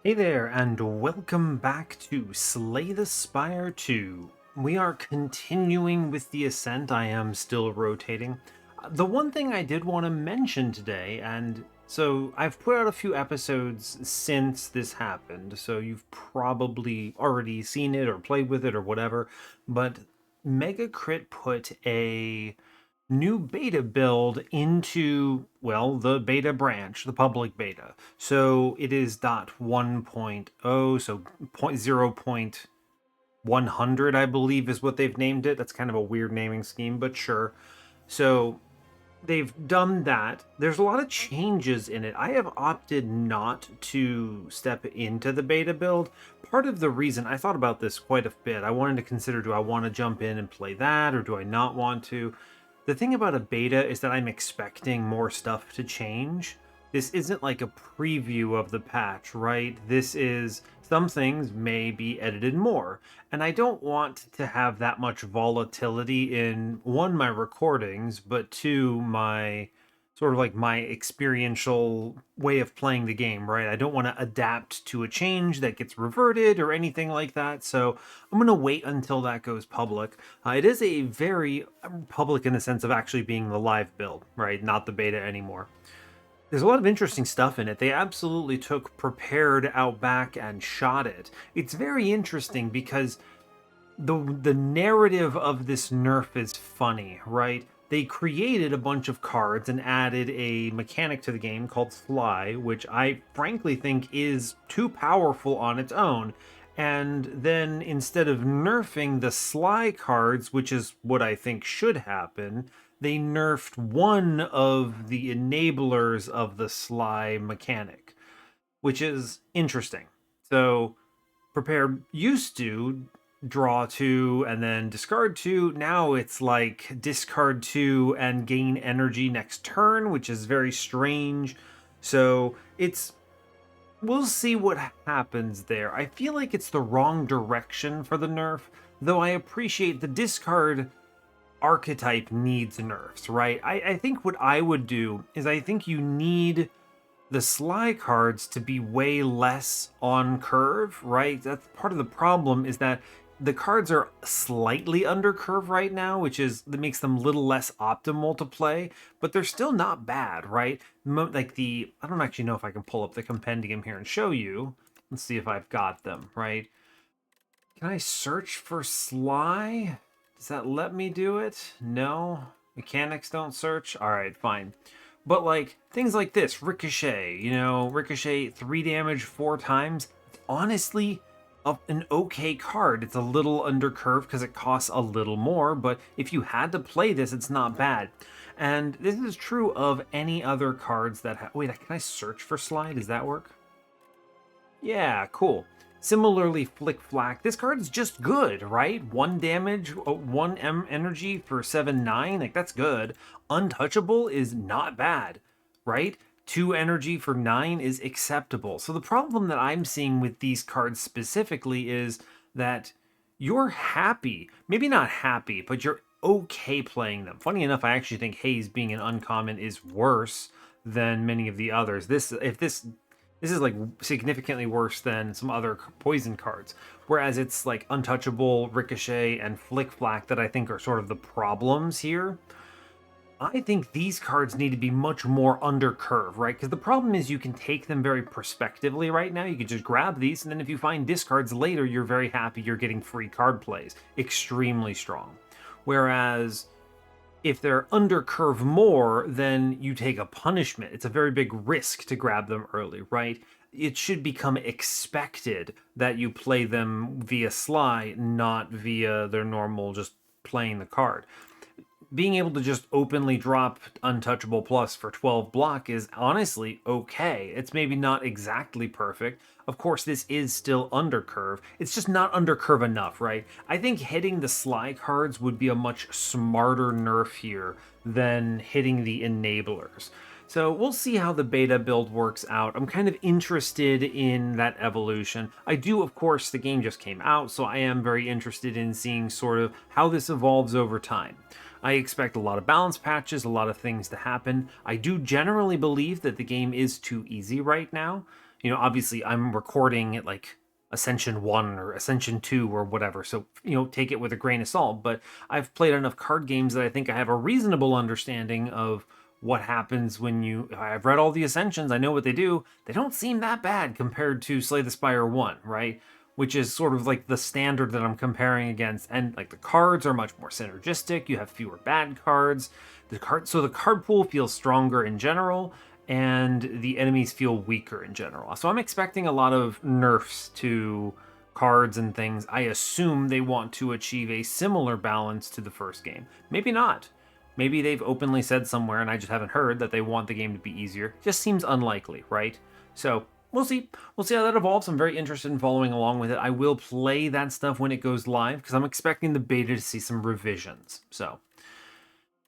Hey there, and welcome back to Slay the Spire 2. We are continuing with the ascent. I am still rotating. The one thing I did want to mention today, and so I've put out a few episodes since this happened, so you've probably already seen it or played with it or whatever, but Mega Crit put a new beta build into, well, the beta branch, the public beta. So it is .1.0, so 0.100, I believe, is what they've named it. That's kind of a weird naming scheme, but sure. So they've done that. There's a lot of changes in it. I have opted not to step into the beta build. Part of the reason I thought about this quite a bit, I wanted to consider, do I want to jump in and play that, or do I not want to? The thing about a beta is that I'm expecting more stuff to change. This isn't like a preview of the patch, right? This is, some things may be edited more. And I don't want to have that much volatility in, one, my recordings, but two, my sort of like my experiential way of playing the game, right? I don't want to adapt to a change that gets reverted or anything like that. So I'm going to wait until that goes public. It is a very public in the sense of actually being the live build, right? Not the beta anymore. There's a lot of interesting stuff in it. They absolutely took Prepared out back and shot it. It's very interesting because the narrative of this nerf is funny, right? They created a bunch of cards and added a mechanic to the game called Fly, which I frankly think is too powerful on its own. And then instead of nerfing the Sly cards, which is what I think should happen, they nerfed one of the enablers of the Sly mechanic, which is interesting. So, Prepare used to draw two and then discard two. Now it's like discard two and gain energy next turn, which is very strange. So it's, we'll see what happens there. I feel like it's the wrong direction for the nerf, though I appreciate the discard archetype needs nerfs, right? I think what I would do is I think you need the Sly cards to be way less on curve, right? That's part of the problem, is that the cards are slightly under curve right now, which is that makes them a little less optimal to play, but they're still not bad, right? Like I don't actually know if I can pull up the compendium here and show you. Let's see if I've got them, right? Can I search for Sly? Does that let me do it? No. Mechanics don't search? Alright, fine. But like things like this, Ricochet, Ricochet 3 damage 4 times. It's honestly an okay card. It's a little under curve because it costs a little more, but if you had to play this, it's not bad. And this is true of any other cards that wait, can I search for Sly? Does that work? Yeah, cool. Similarly, Flick Flack. This card is just good, right? 1 damage, 1 energy for 7/9. Like, that's good. Untouchable is not bad, right? 2 energy for 9 is acceptable. So the problem that I'm seeing with these cards specifically is that you're happy. Maybe not happy, but you're okay playing them. Funny enough, I actually think Haze being an uncommon is worse than many of the others. This is like significantly worse than some other poison cards. Whereas it's like Untouchable, Ricochet, and Flick Flack that I think are sort of the problems here. I think these cards need to be much more under curve, right? Because the problem is you can take them very prospectively right now. You can just grab these, and then if you find discards later, you're very happy you're getting free card plays. Extremely strong. Whereas if they're under curve more, then you take a punishment. It's a very big risk to grab them early, right? It should become expected that you play them via Sly, not via their normal just playing the card. Being able to just openly drop Untouchable Plus for 12 block is honestly okay. It's maybe not exactly perfect. Of course, this is still under curve. It's just not under curve enough, right? I think hitting the Sly cards would be a much smarter nerf here than hitting the enablers. So we'll see how the beta build works out. I'm kind of interested in that evolution. I do, of course, the game just came out, so I am very interested in seeing sort of how this evolves over time. I expect a lot of balance patches, a lot of things to happen. I do generally believe that the game is too easy right now. You know, obviously I'm recording at like Ascension 1 or Ascension 2 or whatever, so, you know, take it with a grain of salt. But I've played enough card games that I think I have a reasonable understanding of what happens when you. I've read all the Ascensions, I know what they do. They don't seem that bad compared to Slay the Spire 1, right? Which is sort of like the standard that I'm comparing against. And like the cards are much more synergistic, you have fewer bad cards. So the card pool feels stronger in general, and the enemies feel weaker in general. So I'm expecting a lot of nerfs to cards and things. I assume they want to achieve a similar balance to the first game. Maybe not. Maybe they've openly said somewhere and I just haven't heard that they want the game to be easier. Just seems unlikely, right? So we'll see. We'll see how that evolves. I'm very interested in following along with it. I will play that stuff when it goes live because I'm expecting the beta to see some revisions. So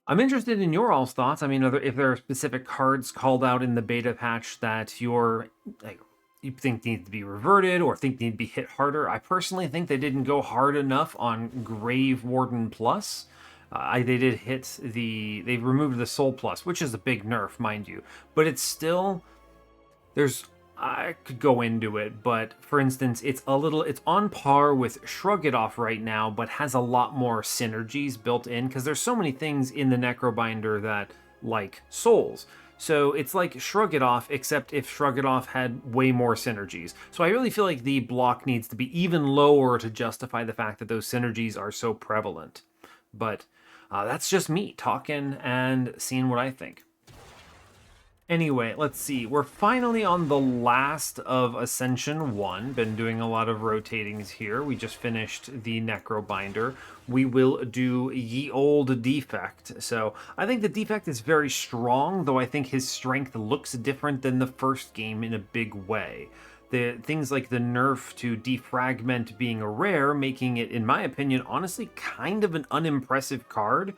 I'm interested in your all's thoughts. I mean, if there are specific cards called out in the beta patch that you think need to be reverted or think need to be hit harder. I personally think they didn't go hard enough on Grave Warden Plus. They did hit they removed the Soul Plus, which is a big nerf, mind you, but it's still there's I could go into it, but for instance, it's on par with Shrug It Off right now, but has a lot more synergies built in because there's so many things in the Necrobinder that like souls. So it's like Shrug It Off, except if Shrug It Off had way more synergies. So I really feel like the block needs to be even lower to justify the fact that those synergies are so prevalent. But that's just me talking and seeing what I think. Anyway, let's see. We're finally on the last of Ascension 1. Been doing a lot of rotatings here. We just finished the Necrobinder. We will do Ye Olde Defect. So I think the Defect is very strong, though I think his strength looks different than the first game in a big way. The things like the nerf to defragment being a rare, making it, in my opinion, honestly kind of an unimpressive card.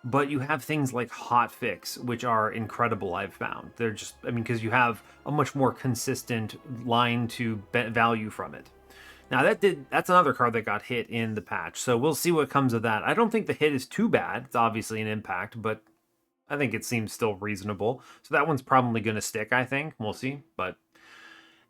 But you have things like Hotfix, which are incredible, I've found. They're just, I mean, because you have a much more consistent line to value from it. Now, that's another card that got hit in the patch, so we'll see what comes of that. I don't think the hit is too bad. It's obviously an impact, but I think it seems still reasonable. So that one's probably going to stick, I think. We'll see, but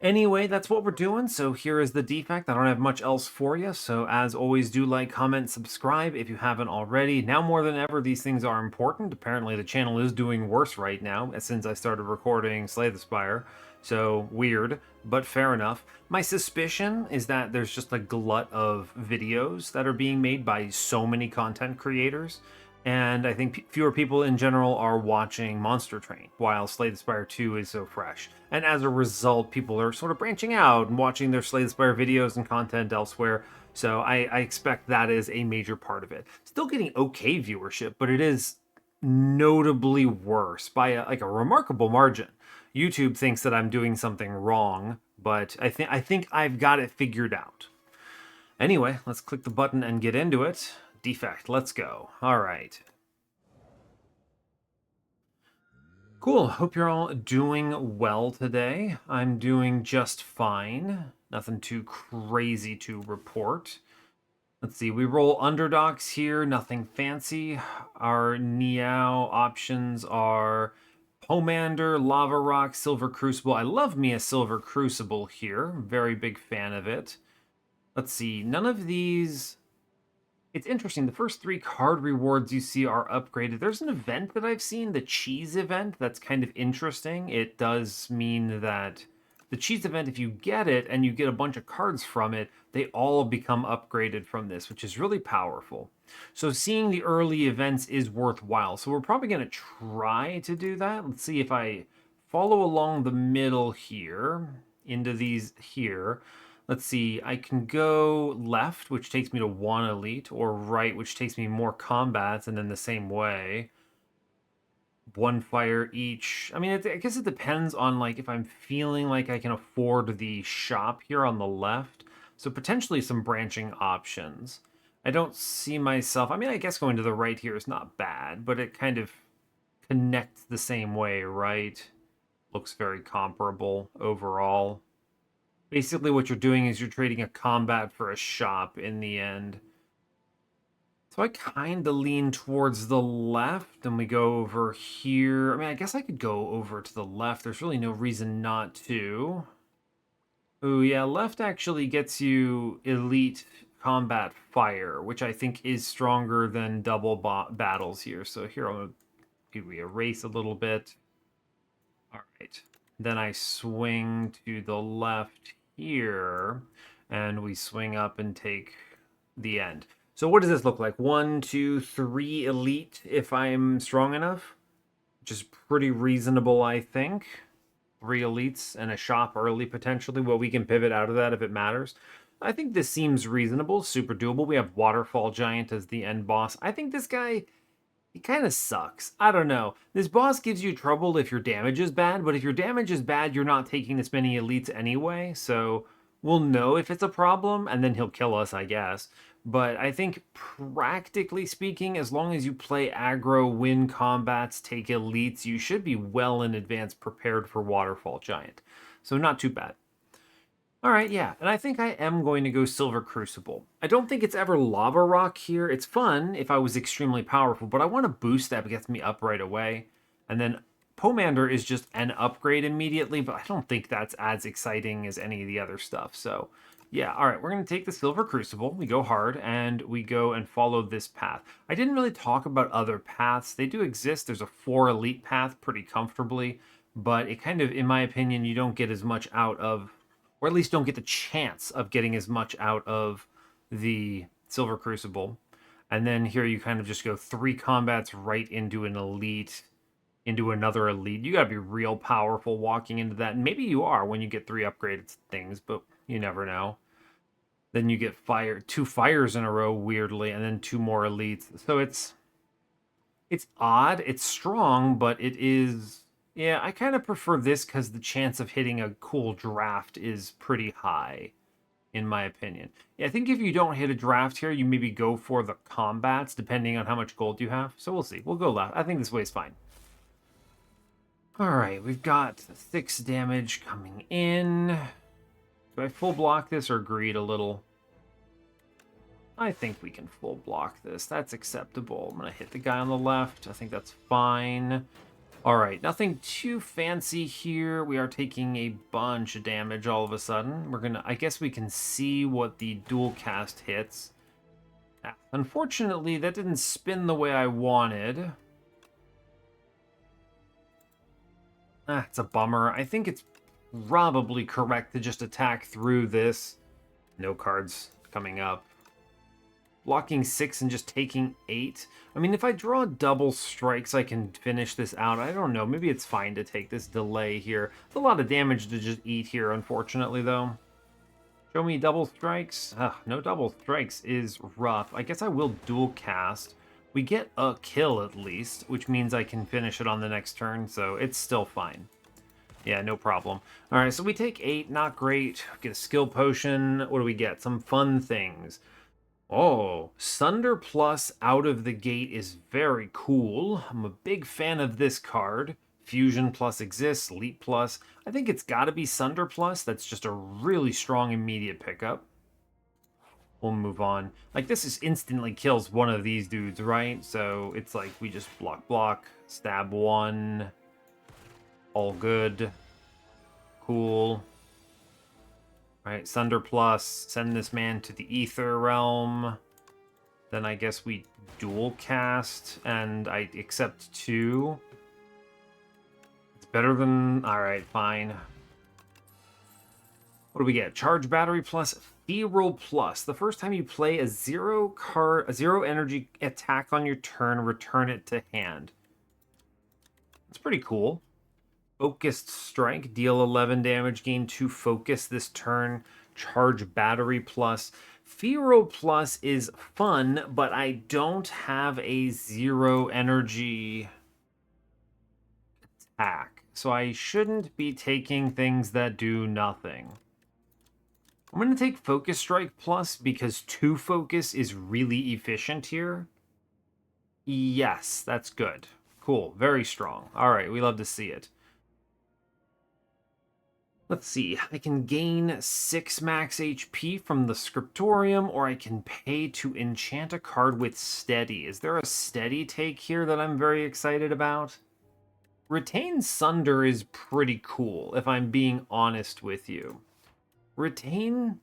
anyway, that's what we're doing. So here is the Defect. I don't have much else for you. So as always, do like, comment, subscribe if you haven't already. Now more than ever, these things are important. Apparently the channel is doing worse right now since I started recording Slay the Spire. So weird, but fair enough. My suspicion is that there's just a glut of videos that are being made by so many content creators. And I think fewer people in general are watching Monster Train, while Slay the Spire 2 is so fresh. And as a result, people are sort of branching out and watching their Slay the Spire videos and content elsewhere. So I expect that is a major part of it. Still getting okay viewership, but it is notably worse by a remarkable margin. YouTube thinks that I'm doing something wrong, but I think I've got it figured out. Anyway, let's click the button and get into it. Defect, let's go. All right. Cool, hope you're all doing well today. I'm doing just fine. Nothing too crazy to report. Let's see, we roll underdogs here, nothing fancy. Our Niao options are Pomander, Lava Rock, Silver Crucible. I love me a Silver Crucible here. Very big fan of it. Let's see, none of these... It's interesting, the first 3 card rewards you see are upgraded. There's an event that I've seen, the cheese event, that's kind of interesting. It does mean that the cheese event, if you get it and you get a bunch of cards from it, they all become upgraded from this, which is really powerful. So seeing the early events is worthwhile. So we're probably going to try to do that. Let's see if I follow along the middle here, into these here. Let's see, I can go left, which takes me to 1 elite, or right, which takes me more combats, and then the same way. 1 fire each. I mean, I guess it depends on, like, if I'm feeling like I can afford the shop here on the left. So potentially some branching options. I don't see myself... I mean, I guess going to the right here is not bad, but it kind of connects the same way, right? Looks very comparable overall. Basically what you're doing is you're trading a combat for a shop in the end. So I kind of lean towards the left, and we go over here. I mean, I guess I could go over to the left. There's really no reason not to. Oh yeah, left actually gets you elite combat fire, which I think is stronger than double battles here. So here we erase a little bit. All right. Then I swing to the left here, and we swing up and take the end. So what does this look like? 1, 2, 3 elite if I'm strong enough, which is pretty reasonable, I think. 3 elites and a shop early potentially. Well, we can pivot out of that if it matters. I think this seems reasonable, super doable. We have Waterfall Giant as the end boss. I think this guy, he kind of sucks. I don't know. This boss gives you trouble if your damage is bad, but if your damage is bad, you're not taking this many elites anyway, so we'll know if it's a problem, and then he'll kill us, I guess. But I think practically speaking, as long as you play aggro, win combats, take elites, you should be well in advance prepared for Waterfall Giant. So not too bad. All right, yeah, and I think I am going to go Silver Crucible. I don't think it's ever Lava Rock here. It's fun if I was extremely powerful, but I want to boost that gets me up right away. And then Pomander is just an upgrade immediately, but I don't think that's as exciting as any of the other stuff. So, yeah, all right, we're going to take the Silver Crucible. We go hard, and we go and follow this path. I didn't really talk about other paths. They do exist. There's a 4 elite path pretty comfortably, but it kind of, in my opinion, you don't get as much out of, or at least don't get the chance of getting as much out of the Silver Crucible. And then here you kind of just go 3 combats right into an elite, into another elite. You gotta be real powerful walking into that. And maybe you are when you get 3 upgraded things, but you never know. Then you get 2 fires in a row, weirdly, and then 2 more elites. So it's odd, it's strong, but it is, yeah, I kind of prefer this because the chance of hitting a cool draft is pretty high, in my opinion. Yeah, I think if you don't hit a draft here, you maybe go for the combats, depending on how much gold you have. So we'll see. We'll go left. I think this way's fine. All right, we've got 6 damage coming in. Do I full block this or greed a little? I think we can full block this. That's acceptable. I'm going to hit the guy on the left. I think that's fine. All right, nothing too fancy here. We are taking a bunch of damage all of a sudden. We're gonna, I guess we can see what the dual cast hits. Unfortunately, that didn't spin the way I wanted. It's a bummer. I think it's probably correct to just attack through this. No cards coming up. Blocking 6 and just taking 8. I mean, if I draw double strikes, I can finish this out. I don't know. Maybe it's fine to take this delay here. It's a lot of damage to just eat here, unfortunately, though. Show me double strikes. No double strikes is rough. I guess I will dual cast. We get a kill at least, which means I can finish it on the next turn, so it's still fine. Yeah, no problem. All right, so we take 8. Not great. Get a skill potion. What do we get? Some fun things. Oh, Sunder Plus out of the gate is very cool. I'm a big fan of this card. Fusion Plus exists, Leap Plus. I think it's got to be Sunder Plus. That's just a really strong immediate pickup. We'll move on. Like, this is instantly kills one of these dudes, right? So it's like we just block, stab 1. All good. Cool. Right, Sunder Plus, send this man to the Ether Realm. Then I guess we dual cast, and I accept 2. It's better than... Alright, fine. What do we get? Charge Battery Plus, Feral Plus. The first time you play a 0 energy attack on your turn, return it to hand. That's pretty cool. Focused Strike, deal 11 damage, gain 2 focus this turn, charge Battery Plus. Feral Plus is fun, but I don't have a 0 energy attack, so I shouldn't be taking things that do nothing. I'm going to take Focus Strike Plus because 2 focus is really efficient here. Yes, that's good. Cool, very strong. All right, we love to see it. Let's see, I can gain 6 max HP from the Scriptorium, or I can pay to enchant a card with Steady. Is there a Steady take here that I'm very excited about? Retain Sunder is pretty cool, if I'm being honest with you. Retain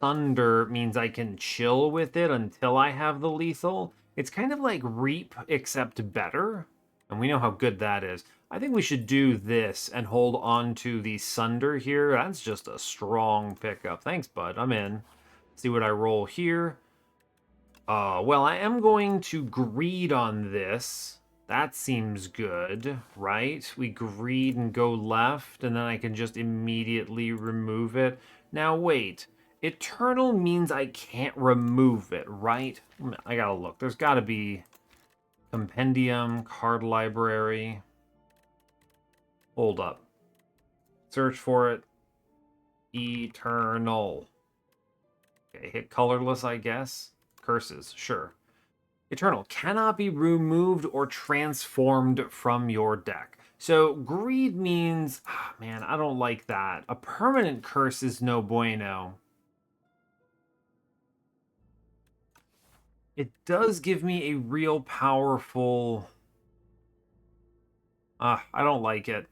Thunder means I can chill with it until I have the lethal. It's kind of like Reap, except better. And we know how good that is. I think we should do this and hold on to the Sunder here. That's just a strong pickup. Thanks, bud. I'm in. See what I roll here. Well, I am going to greed on this. That seems good, right? We greed and go left, and then I can just immediately remove it. Now, wait. Eternal means I can't remove it, right? I gotta look. There's gotta be compendium, card library. Hold up. Search for it. Eternal. Okay, hit colorless, I guess. Curses, sure. Eternal cannot be removed or transformed from your deck. So greed means, man, I don't like that. A permanent curse is no bueno. It does give me a real powerful... I don't like it.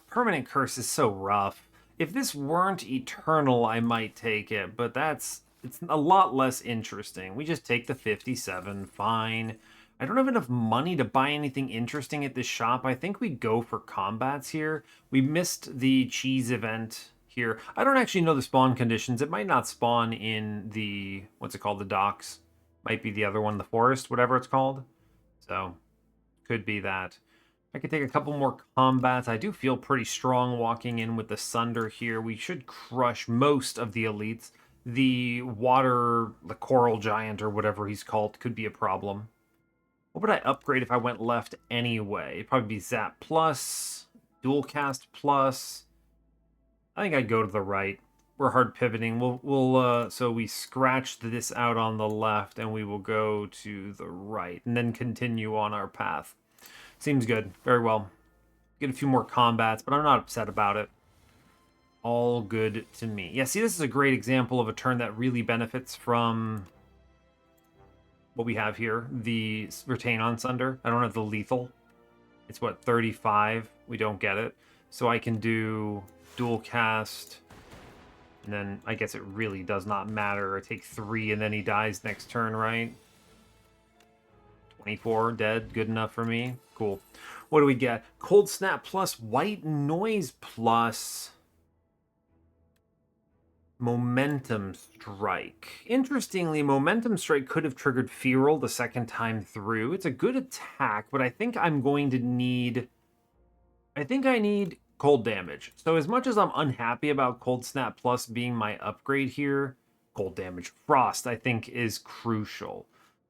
Permanent curse is so rough. If this weren't eternal, I might take it, but it's a lot less interesting. We just take the 57, fine. I don't have enough money to buy anything interesting at this shop. I think we go for combats here. We missed the cheese event here. I don't actually know the spawn conditions. It might not spawn in the, what's it called, the docks. Might be the other one, the forest, whatever it's called. So, could be that. I could take a couple more combats. I do feel pretty strong walking in with the Sunder here. We should crush most of the elites. The coral giant or whatever he's called could be a problem. What would I upgrade if I went left anyway? It'd probably be Zap Plus, Dual Cast Plus. I think I'd go to the right. We're hard pivoting. So we scratched this out on the left and we will go to the right and then continue on our path. Seems good. Very well. Get a few more combats, but I'm not upset about it. All good to me. Yeah, see, this is a great example of a turn that really benefits from what we have here. The Retain on Sunder. I don't have the lethal. It's what, 35? We don't get it. So I can do dual cast. And then I guess it really does not matter. I take 3 and then he dies next turn, right? 24 dead, good enough for me. Cool. What do we get? Cold Snap plus White Noise plus Momentum Strike. Interestingly, Momentum Strike could have triggered Feral the second time through. It's a good attack, but I think I'm going to need... I think I need cold damage. So as much as I'm unhappy about Cold Snap plus being my upgrade here, cold damage Frost I think is crucial.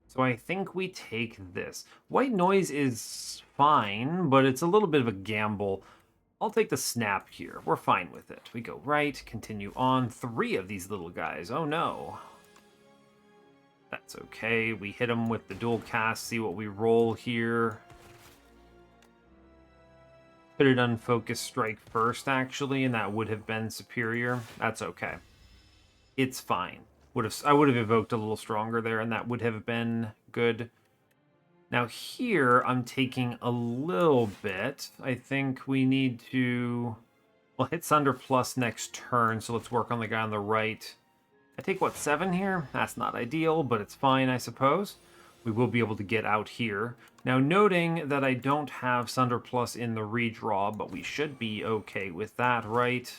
So I think we take this. White Noise is fine, but it's a little bit of a gamble. I'll take the Snap here. We're fine with it. We go right, continue on. 3 of these little guys. Oh no. That's okay. We hit them with the dual cast, see what we roll here. Could have done Focus Strike first, actually, and that would have been superior. That's okay. It's fine. I would have evoked a little stronger there, and that would have been good. Now here, I'm taking a little bit. I think we need to... We'll hit Sunder plus next turn, so let's work on the guy on the right. I take, what, 7 here? That's not ideal, but it's fine, I suppose. We will be able to get out here. Now, noting that I don't have Sunder plus in the redraw, but we should be okay with that, right?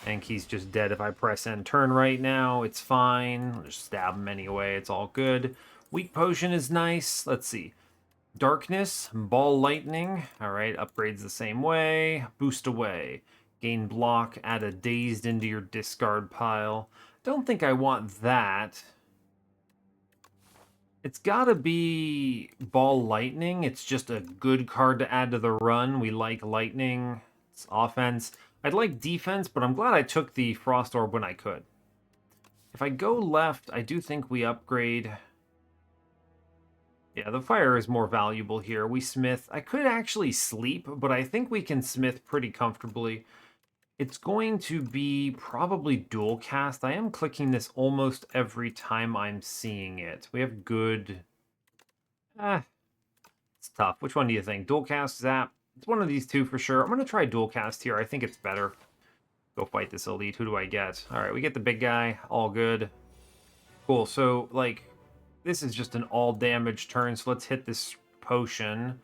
I think he's just dead if I press end turn right now. It's fine. I'll just stab him anyway. It's all good. Weak Potion is nice. Let's see. Darkness, Ball Lightning. All right, upgrades the same way. Boost away. Gain block, add a Dazed into your discard pile. Don't think I want that. It's gotta be Ball Lightning. It's just a good card to add to the run. We like Lightning. It's offense. I'd like defense, but I'm glad I took the Frost Orb when I could. If I go left, I do think we upgrade. Yeah, the fire is more valuable here. We smith. I could actually sleep, but I think we can smith pretty comfortably. It's going to be probably dual cast. I am clicking this almost every time I'm seeing it. We have good... it's tough. Which one do you think? Dual cast, zap? It's one of these two for sure. I'm going to try dual cast here. I think it's better. Go fight this elite. Who do I get? All right, we get the big guy. All good. Cool. So, like, this is just an all damage turn. So let's hit this potion.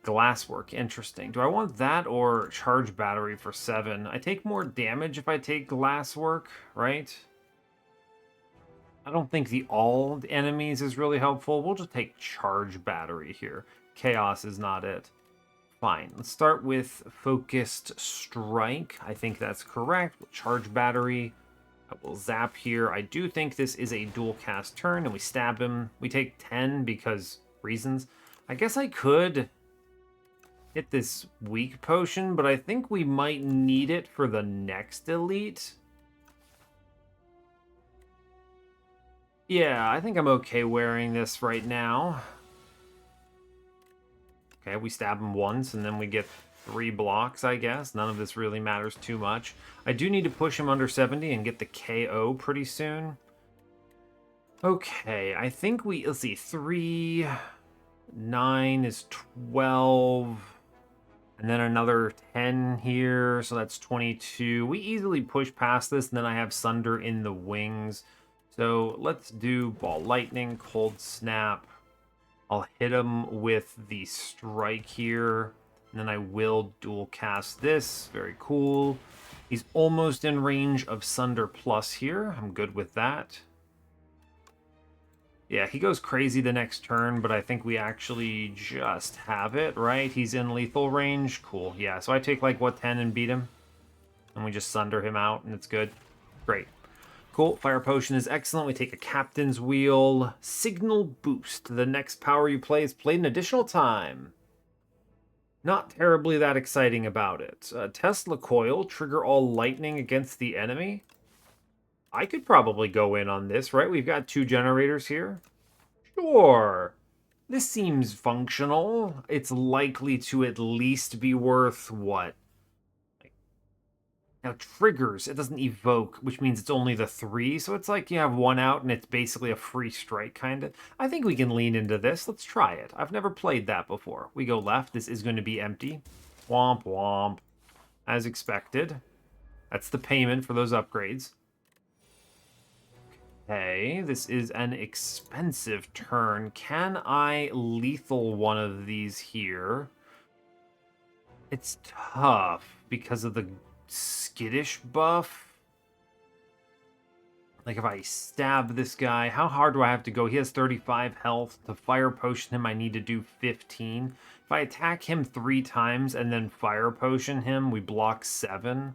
Glasswork. Interesting. Do I want that or charge battery for 7? I take more damage if I take glasswork, right? I don't think the all enemies is really helpful. We'll just take charge battery here. Chaos is not it. Fine. Let's start with focused strike. I think that's correct. Charge battery. I will zap here. I do think this is a dual cast turn, and we stab him. We take 10 because reasons. I guess I could hit this weak potion, but I think we might need it for the next elite. Yeah, I think I'm okay wearing this right now. Okay, we stab him once, and then we get 3 blocks, I guess. None of this really matters too much. I do need to push him under 70 and get the KO pretty soon. Okay, I think we... Let's see, 3... 9 is 12... And then another 10 here, so that's 22. We easily push past this, and then I have Sunder in the wings. So let's do Ball Lightning, Cold Snap. I'll hit him with the strike here. And then I will dual cast this. Very cool. He's almost in range of Sunder Plus here. I'm good with that. Yeah, he goes crazy the next turn, but I think we actually just have it, right? He's in lethal range. Cool. Yeah, so I take like, what, 10 and beat him? And we just Sunder him out, and it's good. Great. Cool. Fire Potion is excellent. We take a Captain's Wheel. Signal Boost. The next power you play is played an additional time. Not terribly that exciting about it. Tesla Coil. Trigger all lightning against the enemy. I could probably go in on this, right? We've got 2 generators here. Sure. This seems functional. It's likely to at least be worth what? Now, triggers, it doesn't evoke, which means it's only the 3. So it's like you have 1 out and it's basically a free strike, kind of. I think we can lean into this. Let's try it. I've never played that before. We go left. This is going to be empty. Womp womp. As expected. That's the payment for those upgrades. Okay, this is an expensive turn. Can I lethal one of these here? It's tough because of the skittish buff. Like if I stab this guy, how hard do I have to go? He has 35 health. To fire potion him, I need to do 15. If I attack him 3 times and then fire potion him, we block 7.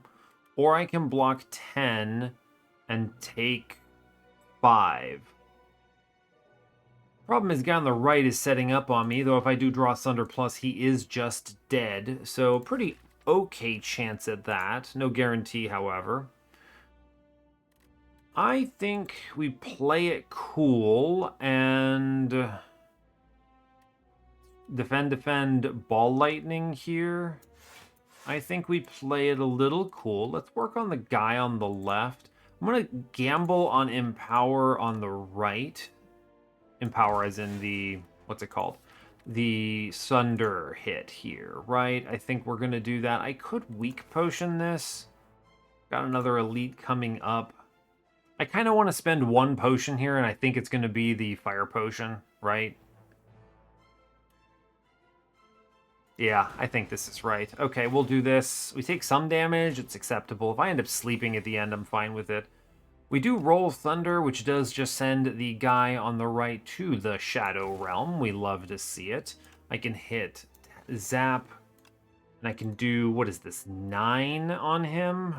Or I can block 10 and take 5. Problem is, the guy on the right is setting up on me, though if I do draw Sunder Plus, he is just dead. So pretty okay chance at that. No guarantee, however. I think we play it cool and defend Ball Lightning here. I think we play it a little cool. Let's work on the guy on the left. I'm going to gamble on Empower on the right. Empower as in the, what's it called? The Sunder hit here, right? I think we're going to do that. I could weak potion this. Got another elite coming up. I kind of want to spend 1 potion here, and I think it's going to be the fire potion, right? Yeah, I think this is right. Okay, we'll do this. We take some damage. It's acceptable. If I end up sleeping at the end, I'm fine with it. We do roll Thunder, which does just send the guy on the right to the Shadow Realm. We love to see it. I can hit Zap, and I can do, what is this, 9 on him?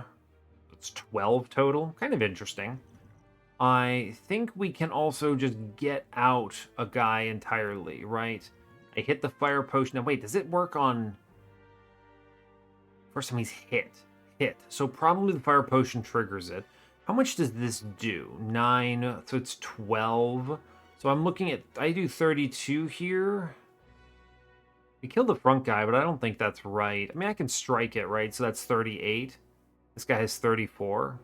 It's 12 total. Kind of interesting. I think we can also just get out a guy entirely, right? I hit the fire potion. Now, wait, does it work on... First time he's hit. So probably the fire potion triggers it. How much does this do? 9, so it's 12. So I'm looking at... I do 32 here. We killed the front guy, but I don't think that's right. I mean, I can strike it, right? So that's 38. This guy has 34.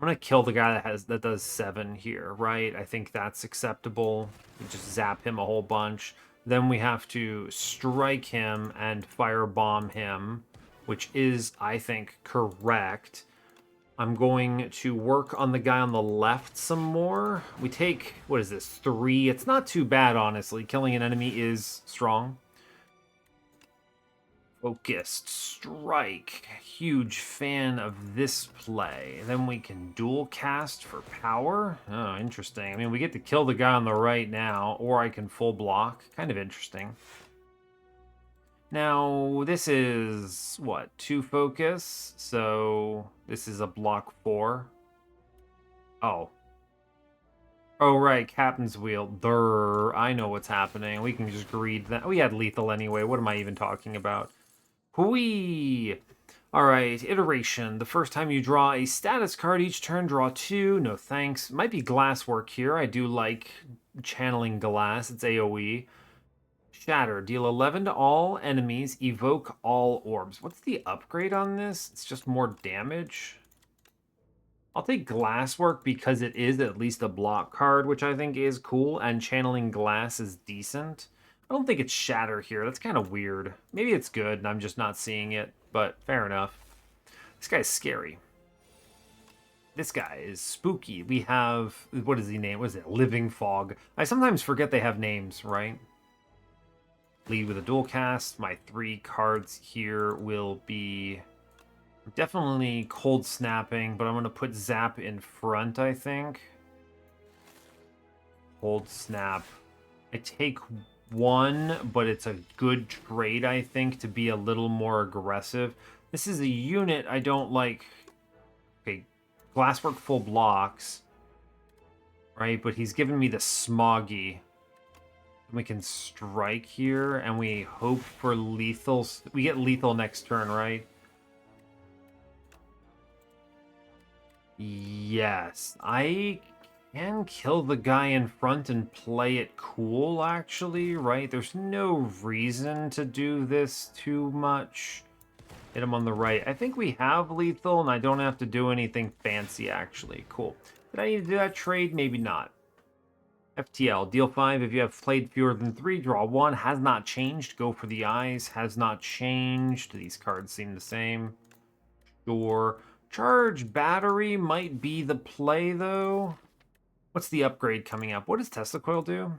I'm going to kill the guy that does 7 here, right? I think that's acceptable. We just zap him a whole bunch. Then we have to strike him and firebomb him. which is, I think, correct. I'm going to work on the guy on the left some more. We take, what is this, 3? It's not too bad, honestly. Killing an enemy is strong. Focused strike. Huge fan of this play. Then we can dual cast for power. Oh, interesting. I mean, we get to kill the guy on the right now, or I can full block. Kind of interesting. Now, this is, what, 2 focus? So, this is a block 4. Oh. Oh, right, Captain's Wheel. Durr, I know what's happening. We can just greed that. We had lethal anyway. What am I even talking about? Whee! Alright, iteration. The first time you draw a status card each turn, draw 2. No thanks. Might be glasswork here. I do like channeling glass. It's AoE. Shatter. Deal 11 to all enemies. Evoke all orbs. What's the upgrade on this? It's just more damage. I'll take glasswork because it is at least a block card, which I think is cool, and channeling glass is decent. I don't think it's shatter here. That's kind of weird. Maybe it's good and I'm just not seeing it, but fair enough. This guy's scary. This guy is spooky. We have, what is the name? What is it? Living Fog. I sometimes forget they have names, right? Lead with a dual cast. My 3 cards here will be definitely cold snapping, but I'm going to put zap in front, I think. Cold snap. I take 1, but it's a good trade, I think, to be a little more aggressive. This is a unit I don't like. Okay, glasswork full blocks. Right, but he's giving me the smoggy. We can strike here, and we hope for lethal. We get lethal next turn, right? Yes, I can kill the guy in front and play it cool, actually, right? There's no reason to do this too much. Hit him on the right. I think we have lethal, and I don't have to do anything fancy, actually. Cool. Did I need to do that trade? Maybe not. FTL, deal 5. If you have played fewer than 3, draw 1. Has not changed. Go for the eyes. Has not changed. These cards seem the same. Sure. Charge battery might be the play, though. What's the upgrade coming up? What does Tesla Coil do?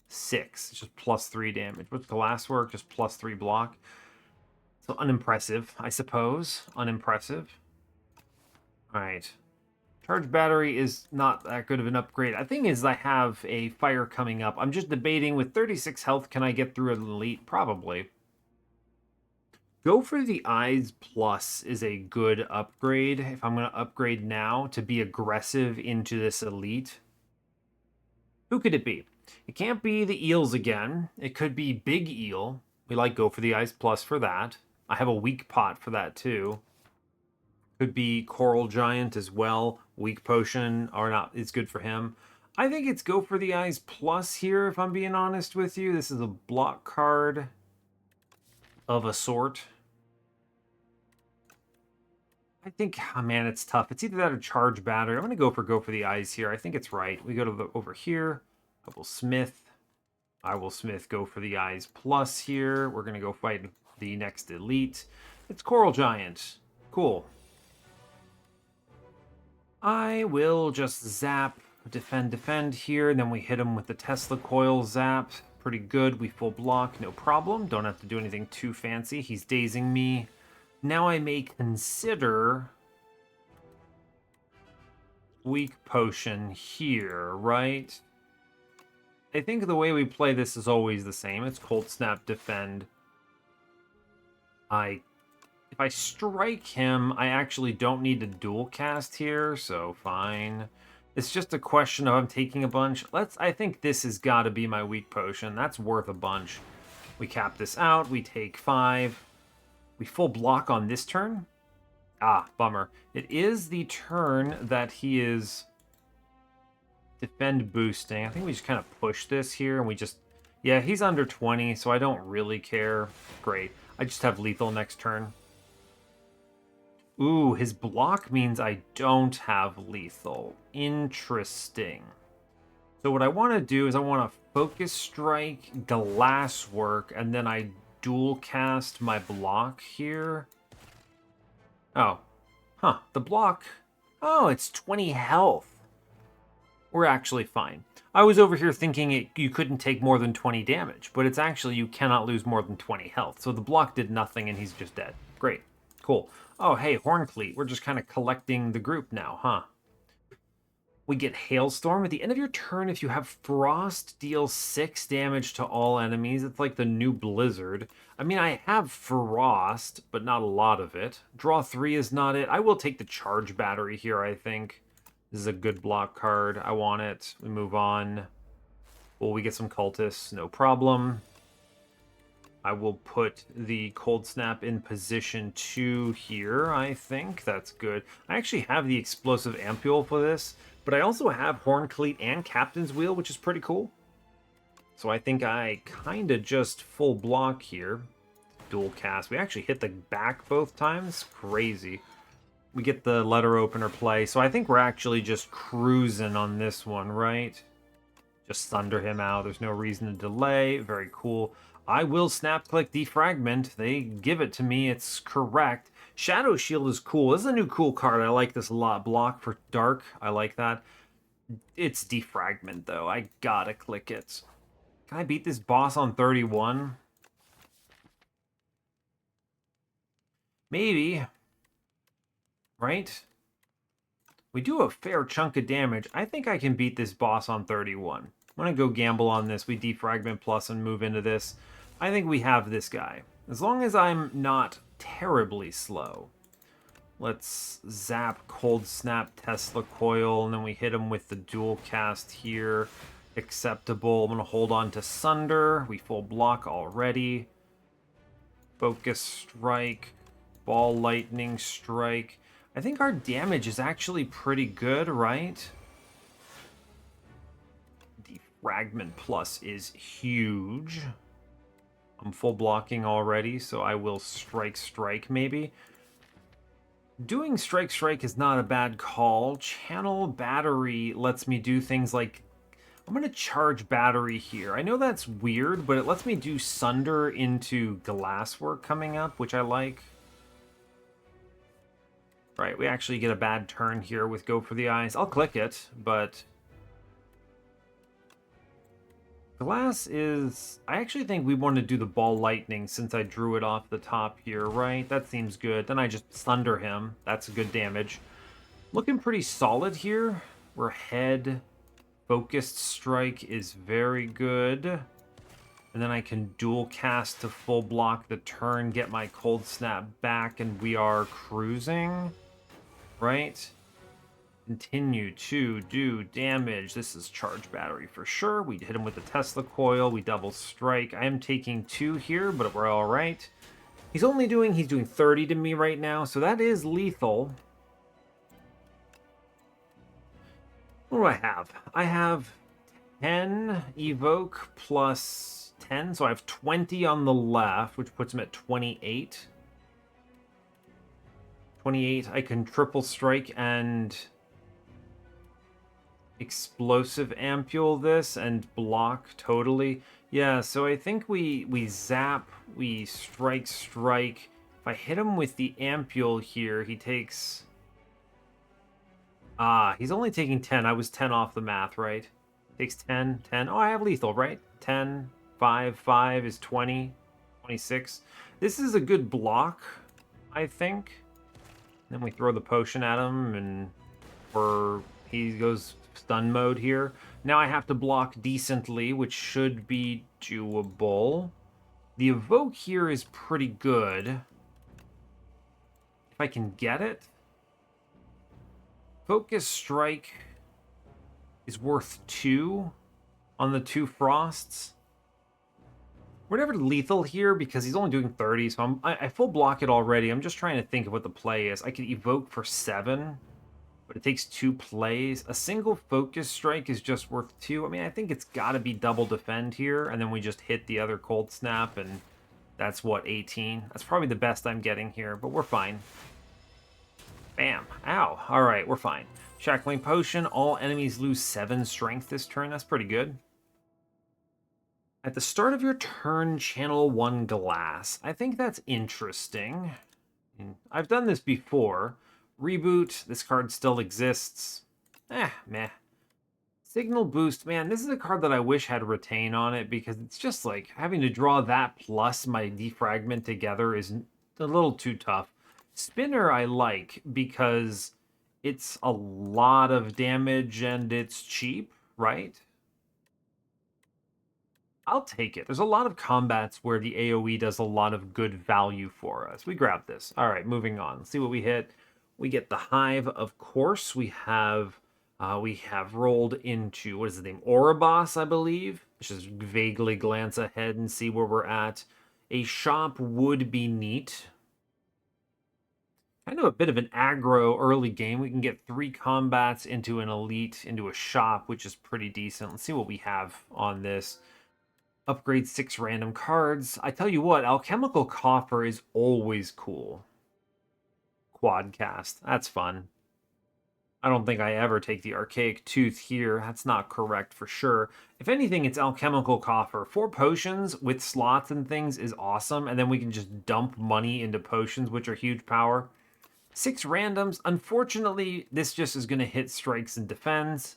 6. It's just +3 damage. What's Glasswork? Just +3 block. So unimpressive, I suppose. Unimpressive. Alright. Charge battery is not that good of an upgrade. The thing is, I have a fire coming up. I'm just debating, with 36 health, can I get through an elite? Probably. Go for the Eyes Plus is a good upgrade. If I'm going to upgrade now to be aggressive into this elite. Who could it be? It can't be the eels again. It could be Big Eel. We like Go for the Eyes Plus for that. I have a weak pot for that too. Could be Coral Giant as well. Weak Potion, or not, it's good for him. I think it's Go for the Eyes Plus here, if I'm being honest with you. This is a block card of a sort. I think, oh man, it's tough. It's either that or Charge Battery. I'm going to go for the eyes here. I think it's right. We go to the over here. I will Smith. I will Smith go for the Eyes Plus here. We're going to go fight the next elite. It's Coral Giant. Cool. I will just zap, defend here. And then we hit him with the Tesla Coil zap. Pretty good. We full block. No problem. Don't have to do anything too fancy. He's dazing me. Now I may consider Weak Potion here, right? I think the way we play this is always the same. It's Cold Snap, defend. If I strike him, I actually don't need to dual cast here, so fine. It's just a question of I'm taking a bunch. I think this has got to be my Weak Potion. That's worth a bunch. We cap this out. We take 5. We full block on this turn? Ah, bummer. It is the turn that he is defend boosting. I think we just kind of push this here and we just... Yeah, he's under 20, so I don't really care. Great. I just have lethal next turn. Ooh, his block means I don't have lethal. Interesting. So what I want to do is I want to focus strike, glasswork, and then I dual cast my block here. Oh. Huh. The block... Oh, it's 20 health. We're actually fine. I was over here thinking you couldn't take more than 20 damage, but it's actually you cannot lose more than 20 health. So the block did nothing and he's just dead. Great. Cool. Oh, hey, Horncleat. We're just kind of collecting the group now, huh? We get Hailstorm. At the end of your turn, if you have Frost, deal 6 damage to all enemies. It's like the new Blizzard. I mean, I have Frost, but not a lot of it. Draw 3 is not it. I will take the Charge Battery here, I think. This is a good block card. I want it. We move on. Will we get some cultists? No problem. I will put the Cold Snap in position 2 here, I think. That's good. I actually have the Explosive Ampule for this, but I also have Horncleat and Captain's Wheel, which is pretty cool. So I think I kind of just full block here. Dual cast. We actually hit the back both times. Crazy. We get the letter opener play, so I think we're actually just cruising on this one, right? Just thunder him out. There's no reason to delay. Very cool. I will snap click defragment. They give it to me. It's correct. Shadow Shield is cool. This is a new cool card. I like this a lot. Block for dark. I like that. It's defragment, though. I gotta click it. Can I beat this boss on 31? Maybe. Right? We do a fair chunk of damage. I think I can beat this boss on 31. I'm going to go gamble on this. We defragment plus and move into this. I think we have this guy. As long as I'm not terribly slow. Let's zap Cold Snap Tesla Coil, and then we hit him with the dual cast here. Acceptable. I'm going to hold on to Sunder. We full block already. Focus Strike. Ball Lightning Strike. I think our damage is actually pretty good, right? Defragment plus is huge. I'm full blocking already, so I will strike maybe. Doing strike is not a bad call. Channel Battery lets me do things like... I'm going to charge Battery here. I know that's weird, but it lets me do Sunder into Glasswork coming up, which I like. Right, we actually get a bad turn here with Go for the Eyes. I'll click it, but... Glass is... I actually think we want to do the Ball Lightning since I drew it off the top here, right? That seems good. Then I just Thunder him. That's good damage. Looking pretty solid here. We're ahead. Focused Strike is very good. And then I can dual cast to full block the turn, get my Cold Snap back, and we are cruising. Right? Continue to do damage. This is Charge Battery for sure. We hit him with the Tesla Coil. We double strike. I am taking 2 here, but we're all right. He's doing 30 to me right now, so that is lethal. What do I have? I have 10 evoke plus 10, so I have 20 on the left, which puts him at 28. 28, I can triple strike and explosive ampule this and block totally. Yeah, so I think we zap, we strike. If I hit him with the ampule here, he takes... he's only taking 10. I was 10 off the math, right? Takes 10, 10. Oh, I have lethal, right? 10, 5 is 20, 26. This is a good block, I think. Then we throw the potion at him, and he goes stun mode here. Now I have to block decently, which should be doable. The evoke here is pretty good. If I can get it. Focus Strike is worth 2 on the 2 frosts. We're never lethal here because he's only doing 30, so I full block it already. I'm just trying to think of what the play is. I could evoke for 7, but it takes 2 plays. A single Focus Strike is just worth 2. I mean, I think it's got to be double defend here, and then we just hit the other Cold Snap, and that's, what, 18? That's probably the best I'm getting here, but we're fine. Bam. Ow. All right, we're fine. Shackling Potion. All enemies lose 7 strength this turn. That's pretty good. At the start of your turn, channel 1 glass. I think that's interesting. I've done this before. Reboot, this card still exists. Meh. Signal Boost, man, this is a card that I wish had Retain on it because it's just like having to draw that plus my Defragment together is a little too tough. Spinner I like because it's a lot of damage and it's cheap, right? I'll take it. There's a lot of combats where the AoE does a lot of good value for us. We grab this. All right, moving on. Let's see what we hit. We get the Hive, of course. We have rolled into, what is the name? Oribos, I believe. Let's just vaguely glance ahead and see where we're at. A shop would be neat. Kind of a bit of an aggro early game. We can get 3 combats into an elite, into a shop, which is pretty decent. Let's see what we have on this. Upgrade 6 random cards. I tell you what, Alchemical Coffer is always cool. Quadcast. That's fun. I don't think I ever take the Archaic Tooth here. That's not correct for sure. If anything, it's Alchemical Coffer. 4 potions with slots and things is awesome, and then we can just dump money into potions, which are huge power. 6 randoms. Unfortunately, this just is going to hit strikes and defends.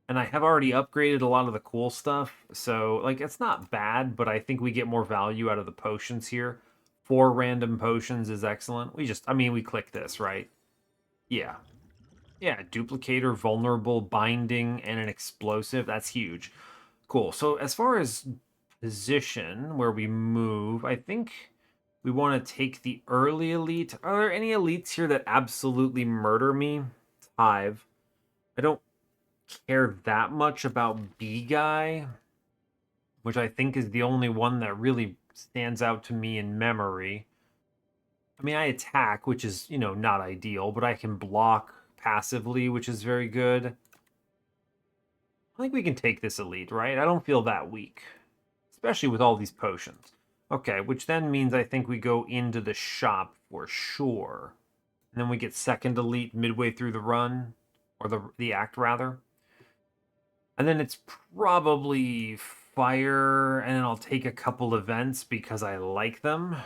And I have already upgraded a lot of the cool stuff, so like it's not bad, but I think we get more value out of the potions here. 4 random potions is excellent. We click this, right? Yeah. Yeah, duplicator, vulnerable, binding, and an explosive. That's huge. Cool. So as far as position, where we move, I think we want to take the early elite. Are there any elites here that absolutely murder me? 5. I don't care that much about B guy, which I think is the only one that really stands out to me in memory. I mean, I attack, which is, not ideal, but I can block passively, which is very good. I think we can take this elite, right? I don't feel that weak, especially with all these potions. Okay, which then means I think we go into the shop for sure. And then we get second elite midway through the run, or the act rather. And then it's probably fire, and then I'll take a couple events because I like them.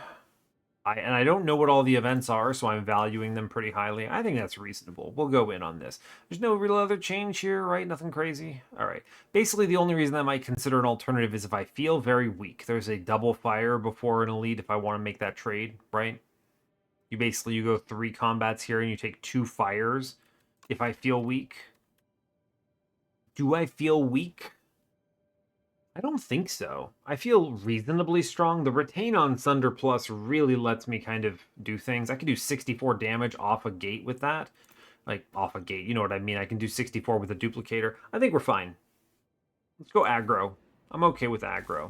I don't know what all the events are, so I'm valuing them pretty highly. I think that's reasonable. We'll go in on this. There's no real other change here, right? Nothing crazy. All right. Basically, the only reason I might consider an alternative is if I feel very weak. There's a double fire before an elite if I want to make that trade, right? You go 3 combats here and you take 2 fires if I feel weak. Do I feel weak? I don't think so. I feel reasonably strong. The Retain on Sunder Plus really lets me kind of do things. I can do 64 damage off a gate with that. Like, off a gate, you know what I mean? I can do 64 with a duplicator. I think we're fine. Let's go aggro. I'm okay with aggro.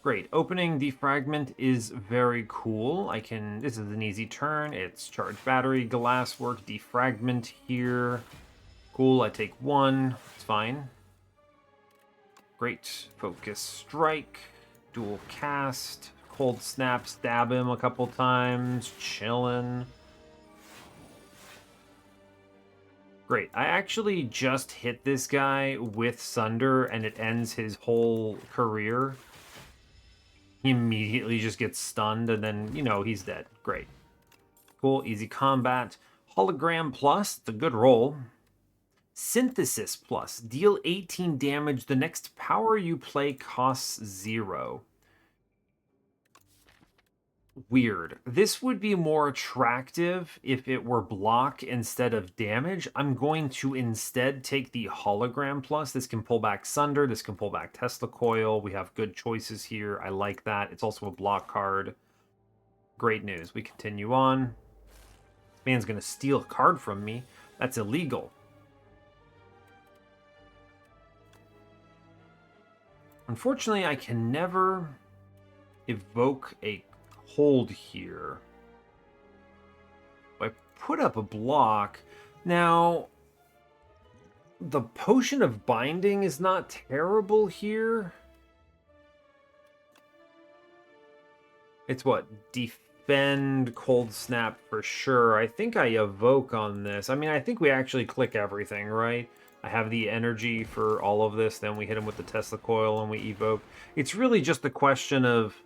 Great. Opening Defragment is very cool. This is an easy turn. It's charge battery, glasswork, Defragment here. Cool, I take 1. It's fine. Great. Focus Strike. Dual Cast. Cold Snap. Stab him a couple times. Chillin'. Great. I actually just hit this guy with Sunder, and it ends his whole career. He immediately just gets stunned, and then, he's dead. Great. Cool. Easy combat. Hologram Plus. It's a good roll. Synthesis Plus. Deal 18 damage. The next power you play costs 0. Weird. This would be more attractive if it were block instead of damage. I'm going to instead take the Hologram Plus. This can pull back Sunder. This can pull back Tesla Coil. We have good choices here. I like that. It's also a block card. Great news. We continue on. This man's going to steal a card from me. That's illegal. Unfortunately, I can never evoke a hold here. I put up a block. Now, the Potion of Binding is not terrible here. It's what? Defend, Cold Snap for sure. I think I evoke on this. I think we actually click everything, right? I have the energy for all of this. Then we hit him with the Tesla coil and we evoke. It's really just the question of,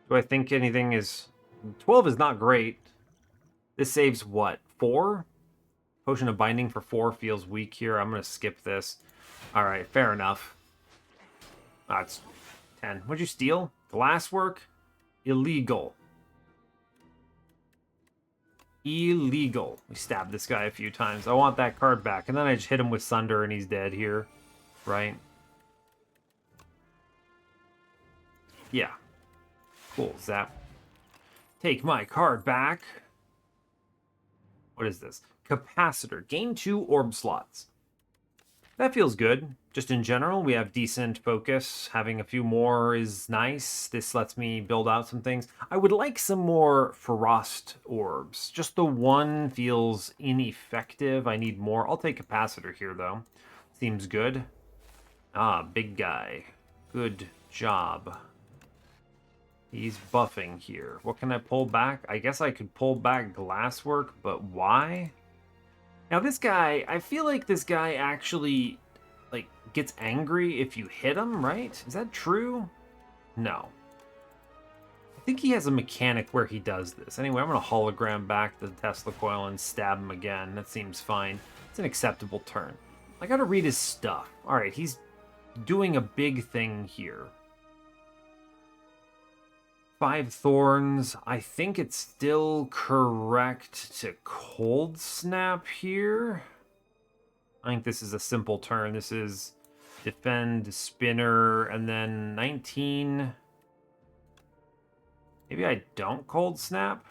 do I think anything is... 12 is not great. This saves what? 4? Potion of Binding for 4 feels weak here. I'm going to skip this. All right, fair enough. It's 10. What'd you steal? Glasswork? Illegal. Illegal. We stabbed this guy a few times. I want that card back. And then I just hit him with Sunder and he's dead here. Right? Yeah. Cool, Zap. Take my card back. What is this? Capacitor. Gain 2 orb slots. That feels good. Just in general, we have decent focus. Having a few more is nice. This lets me build out some things. I would like some more Frost orbs. Just the one feels ineffective. I need more. I'll take Capacitor here, though. Seems good. Ah, big guy. Good job. He's buffing here. What can I pull back? I guess I could pull back Glasswork, but why? Now this guy, I feel like this guy actually, like, gets angry if you hit him, right? Is that true? No. I think he has a mechanic where he does this. Anyway, I'm going to hologram back the Tesla coil and stab him again. That seems fine. It's an acceptable turn. I got to read his stuff. All right, he's doing a big thing here. 5 thorns. I think it's still correct to cold snap here. I think this is a simple turn. This is defend, spinner, and then 19. Maybe I don't cold snap?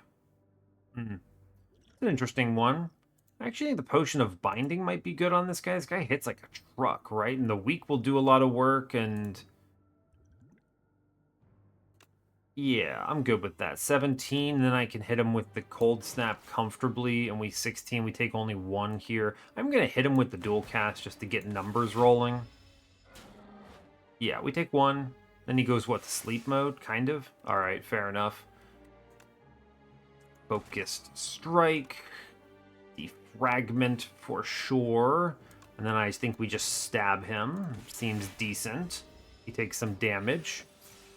It's an interesting one. I actually think the potion of binding might be good on this guy. This guy hits like a truck, right? And the weak will do a lot of work, and... yeah, I'm good with that. 17, then I can hit him with the cold snap comfortably, and we 16, we take only 1 here. I'm going to hit him with the dual cast just to get numbers rolling. Yeah, we take 1. Then he goes, what, to sleep mode? Kind of? Alright, fair enough. Focused strike. Defragment for sure. And then I think we just stab him. Seems decent. He takes some damage.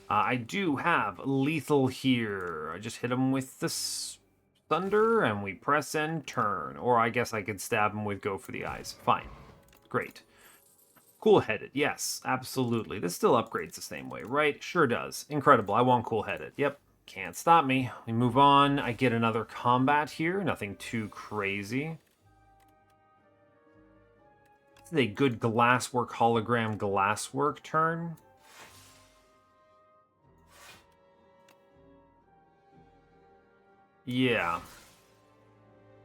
I do have lethal here. I just hit him with the thunder, and we press and turn. Or I guess I could stab him with go for the eyes. Fine. Great. Cool-headed. Yes, absolutely. This still upgrades the same way, right? Sure does. Incredible. I want cool-headed. Yep. Can't stop me. We move on. I get another combat here. Nothing too crazy. This is a good glasswork hologram glasswork turn. Yeah.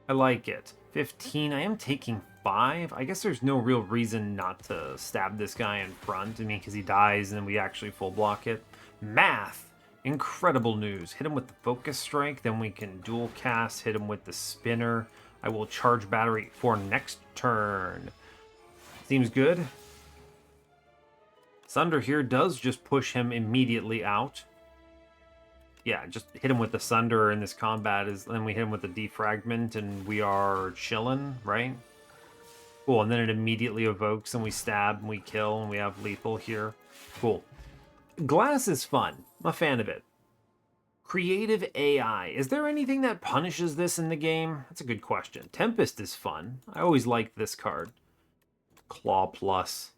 I like it. 15. I am taking 5. I guess there's no real reason not to stab this guy in front. I mean, because he dies and then we actually full block it. Math. Incredible news. Hit him with the focus strike. Then we can dual cast. Hit him with the spinner. I will charge battery for next turn. Seems good. Sunder here does just push him immediately out. Yeah, just hit him with the Sunder in this combat, then we hit him with the Defragment, and we are chilling, right? Cool, and then it immediately evokes, and we stab, and we kill, and we have lethal here. Cool. Glass is fun. I'm a fan of it. Creative AI. Is there anything that punishes this in the game? That's a good question. Tempest is fun. I always liked this card. Claw Plus.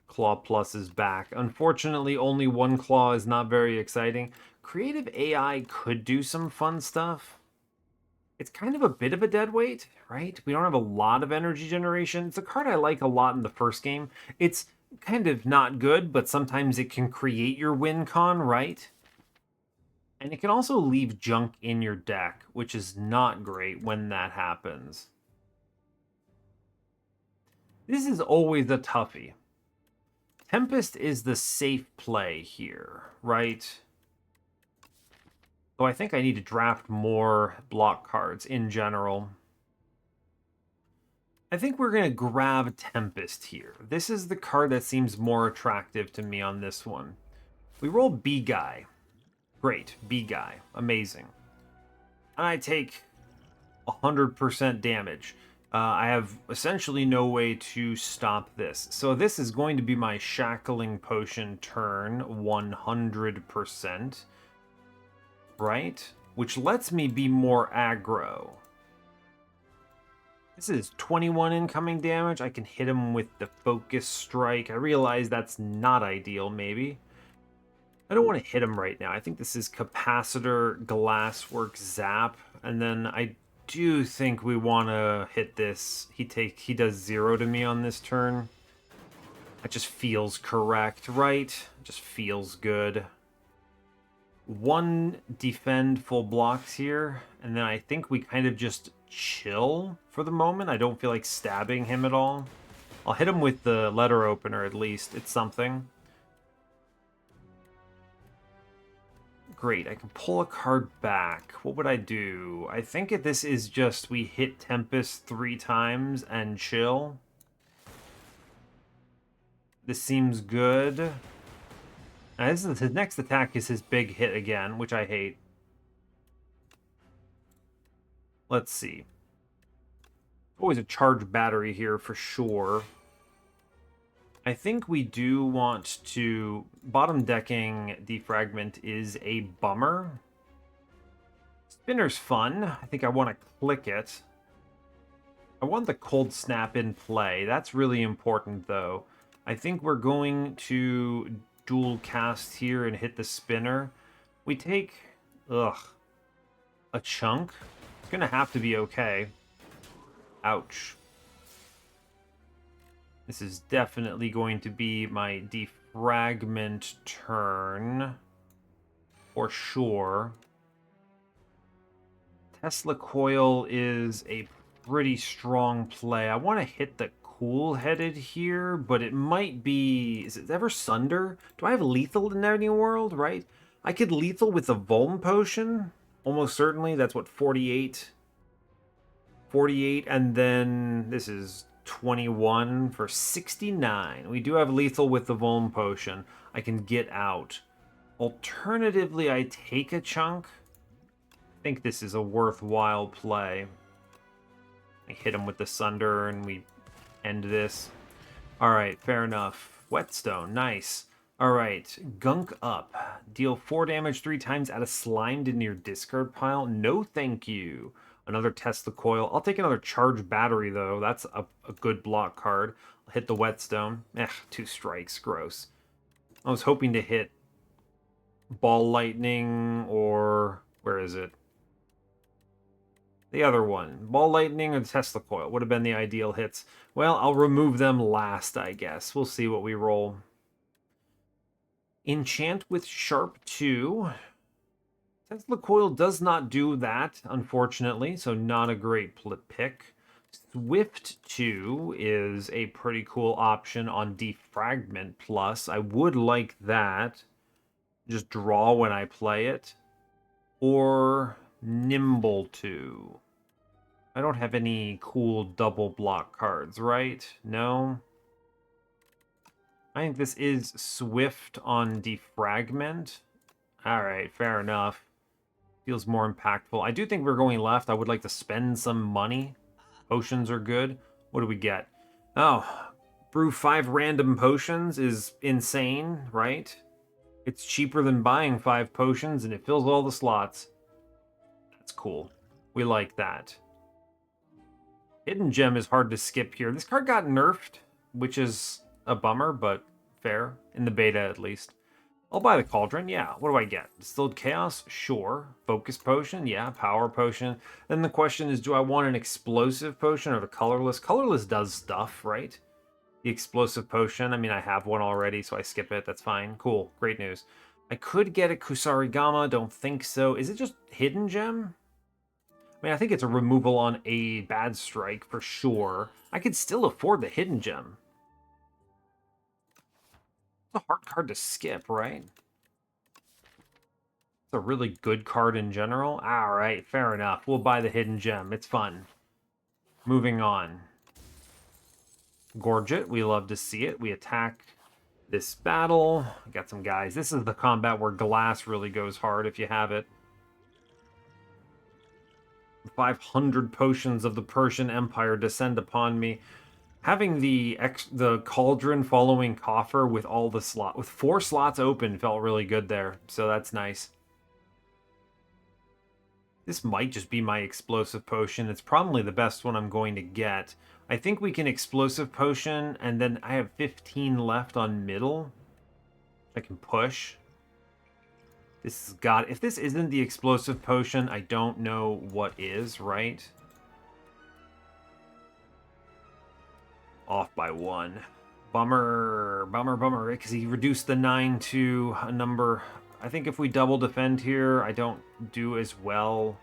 Claw Plus is back. Unfortunately, only 1 claw is not very exciting. Creative AI could do some fun stuff. It's kind of a bit of a dead weight, right? We don't have a lot of energy generation. It's a card I like a lot in the first game. It's kind of not good, but sometimes it can create your win con, right? And it can also leave junk in your deck, which is not great when that happens. This is always a toughie. Tempest is the safe play here, right? So I think I need to draft more block cards in general. I think we're going to grab Tempest here. This is the card that seems more attractive to me on this one. We roll B-Guy. Great, B-Guy. Amazing. And I take 100% damage. I have essentially no way to stop this. So this is going to be my shackling potion turn 100%, right? Which lets me be more aggro. This is 21 incoming damage. I can hit him with the focus strike. I realize that's not ideal, maybe. I don't want to hit him right now. I think this is capacitor, glasswork, zap, and then I do think we want to hit this. He does 0 to me on this turn. That just feels correct, right? Just feels good. 1 defend full blocks here, and then I think we kind of just chill for the moment. I don't feel like stabbing him at all. I'll hit him with the letter opener at least. It's something. Great, I can pull a card back. What would I do? I think this is just we hit Tempest 3 times and chill. This seems good. Now, his next attack is his big hit again, which I hate. Let's see. Always a charged battery here for sure. I think we do want to... Bottom decking Defragment is a bummer. Spinner's fun. I think I want to click it. I want the Cold Snap in play. That's really important, though. I think we're going to dual cast here and hit the spinner. We take... a chunk. It's going to have to be okay. Ouch. This is definitely going to be my defragment turn. For sure. Tesla Coil is a pretty strong play. I want to hit the cool-headed here, but it might be... Is it ever Sunder? Do I have lethal in any world, right? I could lethal with the Vuln Potion. Almost certainly. That's what, 48? 48, and then this is... 21 for 69. We do have lethal with the Vuln Potion. I can get out. Alternatively, I take a chunk. I think this is a worthwhile play. I hit him with the Sunder and we end this. Alright, fair enough. Whetstone, nice. Alright, Gunk Up. Deal 4 damage 3 times, add a slimed in your discard pile. No thank you. Another Tesla Coil. I'll take another Charged Battery, though. That's a good block card. I'll hit the Whetstone. 2 strikes. Gross. I was hoping to hit Ball Lightning or... Where is it? The other one. Ball Lightning or the Tesla Coil would have been the ideal hits. Well, I'll remove them last, I guess. We'll see what we roll. Enchant with Sharp 2... Tesla Coil does not do that, unfortunately, so not a great pick. Swift 2 is a pretty cool option on Defragment Plus. I would like that. Just draw when I play it. Or Nimble 2. I don't have any cool double block cards, right? No? I think this is Swift on Defragment. Alright, fair enough. Feels more impactful. I do think we're going left. I would like to spend some money. Potions are good. What do we get? Oh, brew 5 random potions is insane, right? It's cheaper than buying 5 potions, and it fills all the slots. That's cool. We like that. Hidden Gem is hard to skip here. This card got nerfed, which is a bummer, but fair. In the beta, at least. I'll buy the Cauldron, yeah. What do I get? Distilled Chaos? Sure. Focus Potion? Yeah. Power Potion. Then the question is, do I want an Explosive Potion or the Colorless? Colorless does stuff, right? The Explosive Potion, I mean, I have one already, so I skip it. That's fine. Cool. Great news. I could get a Kusarigama. Don't think so. Is it just Hidden Gem? I mean, I think it's a removal on a bad strike for sure. I could still afford the Hidden Gem. A hard card to skip, right? It's a really good card in general. Alright, fair enough. We'll buy the Hidden Gem. It's fun. Moving on. Gorget, we love to see it. We attack this battle. Got some guys. This is the combat where glass really goes hard if you have it. 500 potions of the Persian Empire descend upon me. Having the cauldron following coffer with all the with 4 slots open felt really good there, so that's nice. This might just be my explosive potion. It's probably the best one I'm going to get. I think we can explosive potion, and then I have 15 left on middle. I can push. This has got... If this isn't the explosive potion, I don't know what is, right? Off by 1. Bummer, bummer, bummer, because he reduced the 9 to a number... I think if we double defend here, I don't do as well.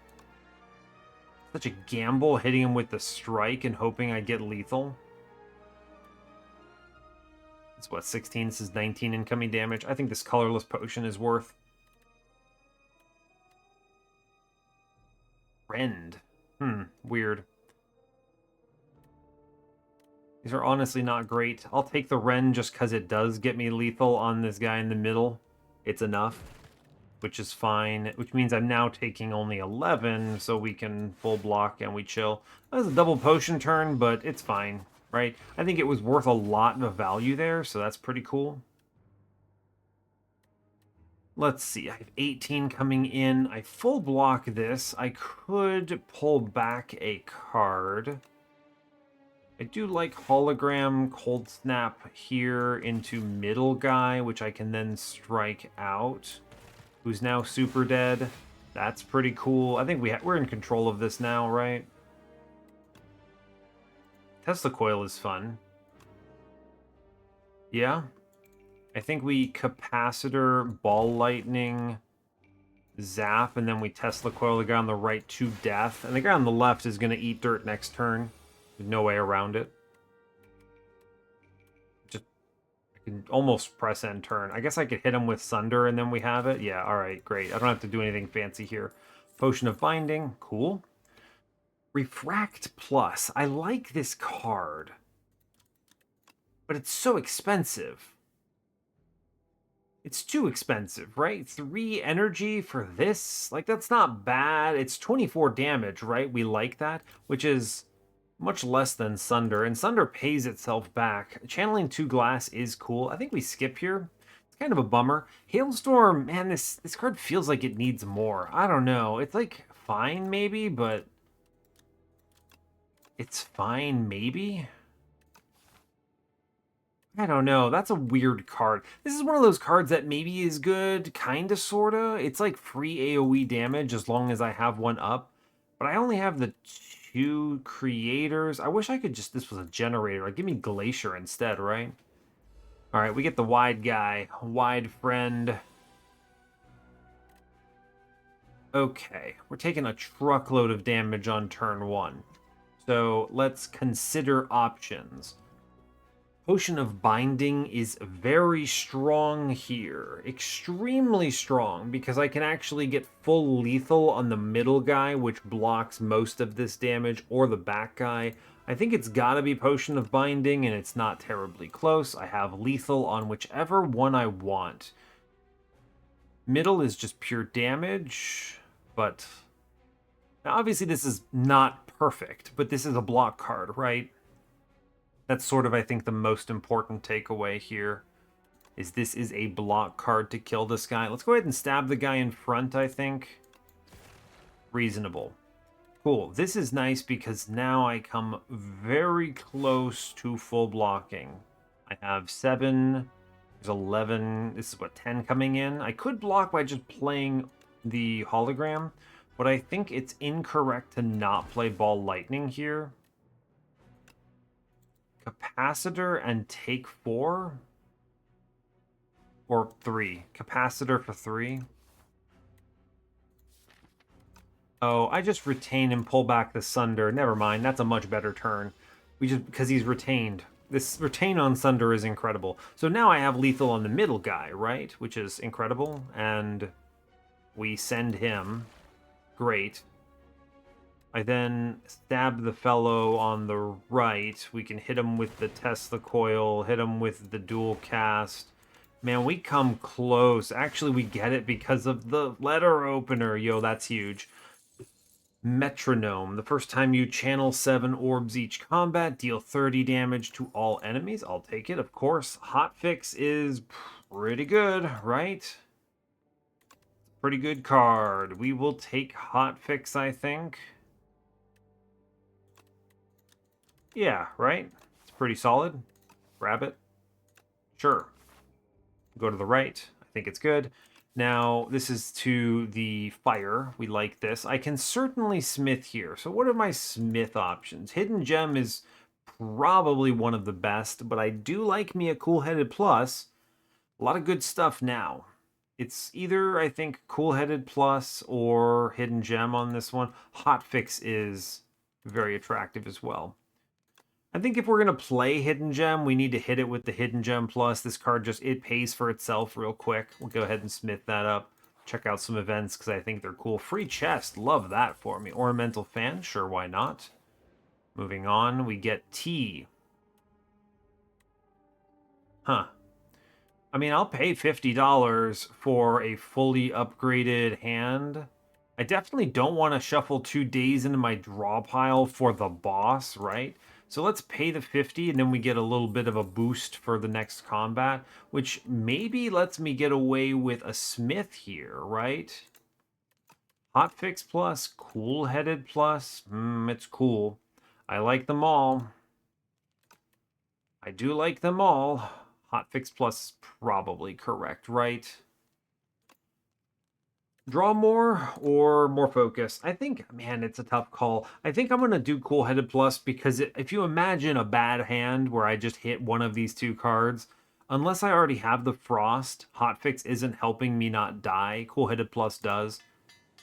Such a gamble hitting him with the strike and hoping I get lethal. It's what, 16? This is 19 incoming damage. I think this colorless potion is worth. Rend. Weird. These are honestly not great. I'll take the Rend just because it does get me lethal on this guy in the middle. It's enough, which is fine. Which means I'm now taking only 11, so we can full block and we chill. That was a double potion turn, but it's fine, right? I think it was worth a lot of value there, so that's pretty cool. Let's see, I have 18 coming in. I full block this. I could pull back a card. I do like hologram cold snap here into middle guy, which I can then strike out. Who's now super dead. That's pretty cool. I think we're in control of this now, right? Tesla coil is fun. Yeah. I think we capacitor, ball lightning, zap, and then we Tesla coil the guy on the right to death. And the guy on the left is going to eat dirt next turn. There's no way around it. Just, I can almost press end turn. I guess I could hit him with Sunder and then we have it. Yeah, alright, great. I don't have to do anything fancy here. Potion of Binding, cool. Refract Plus. I like this card. But it's so expensive. It's too expensive, right? 3 energy for this? Like, that's not bad. It's 24 damage, right? We like that, which is much less than Sunder, and Sunder pays itself back. Channeling 2 glass is cool. I think we skip here. It's kind of a bummer. Hailstorm, man, this card feels like it needs more. I don't know. It's like fine maybe, but it's fine maybe. I don't know. That's a weird card. This is one of those cards that maybe is good, kinda, sorta. It's like free AoE damage as long as I have one up. But I only have the 2 creators. I wish I could just... This was a generator. Like, give me Glacier instead, right? Alright, we get the wide guy. Wide friend. Okay. We're taking a truckload of damage on turn 1. So, let's consider options. Potion of Binding is very strong here. Extremely strong, because I can actually get full lethal on the middle guy, which blocks most of this damage, or the back guy. I think it's gotta be Potion of Binding, and it's not terribly close. I have lethal on whichever one I want. Middle is just pure damage, but... Now, obviously this is not perfect, but this is a block card, right? That's sort of, I think, the most important takeaway here, is this is a block card to kill this guy. Let's go ahead and stab the guy in front, I think. Reasonable. Cool. This is nice because now I come very close to full blocking. I have 7, there's 11, this is what, 10 coming in? I could block by just playing the hologram, but I think it's incorrect to not play ball lightning here. Capacitor and take 4? Or 3. Capacitor for 3. Oh, I just retain and pull back the Sunder. Never mind, that's a much better turn. Because he's retained. This retain on Sunder is incredible. So now I have lethal on the middle guy, right? Which is incredible. And we send him. Great. I then stab the fellow on the right. We can hit him with the Tesla coil, hit him with the dual cast. Man, we come close. Actually, we get it because of the letter opener. Yo, that's huge. Metronome. The first time you channel 7 orbs each combat, deal 30 damage to all enemies. I'll take it, of course. Hotfix is pretty good, right? Pretty good card. We will take Hotfix, I think. Yeah, right? It's pretty solid. Grab it. Sure. Go to the right. I think it's good. Now, this is to the fire. We like this. I can certainly smith here. So what are my smith options? Hidden Gem is probably one of the best, but I do like me a Cool-Headed Plus. A lot of good stuff now. It's either, I think, Cool-Headed Plus or Hidden Gem on this one. Hotfix is very attractive as well. I think if we're going to play Hidden Gem, we need to hit it with the Hidden Gem Plus. This card just, it pays for itself real quick. We'll go ahead and smith that up. Check out some events because I think they're cool. Free chest, love that for me. Ornamental Fan, sure, why not? Moving on, we get T. Huh. I mean, I'll pay $50 for a fully upgraded hand. I definitely don't want to shuffle 2 days into my draw pile for the boss, right? So let's pay the 50 and then we get a little bit of a boost for the next combat, which maybe lets me get away with a smith here, right? Hotfix plus, cool-headed plus, it's cool. I like them all. I do like them all. Hotfix plus is probably correct, right? Draw more or more focus? I think, man, it's a tough call. I think I'm going to do Cool-Headed Plus because if you imagine a bad hand where I just hit one of these 2 cards, unless I already have the Frost, Hotfix isn't helping me not die. Cool-Headed Plus does.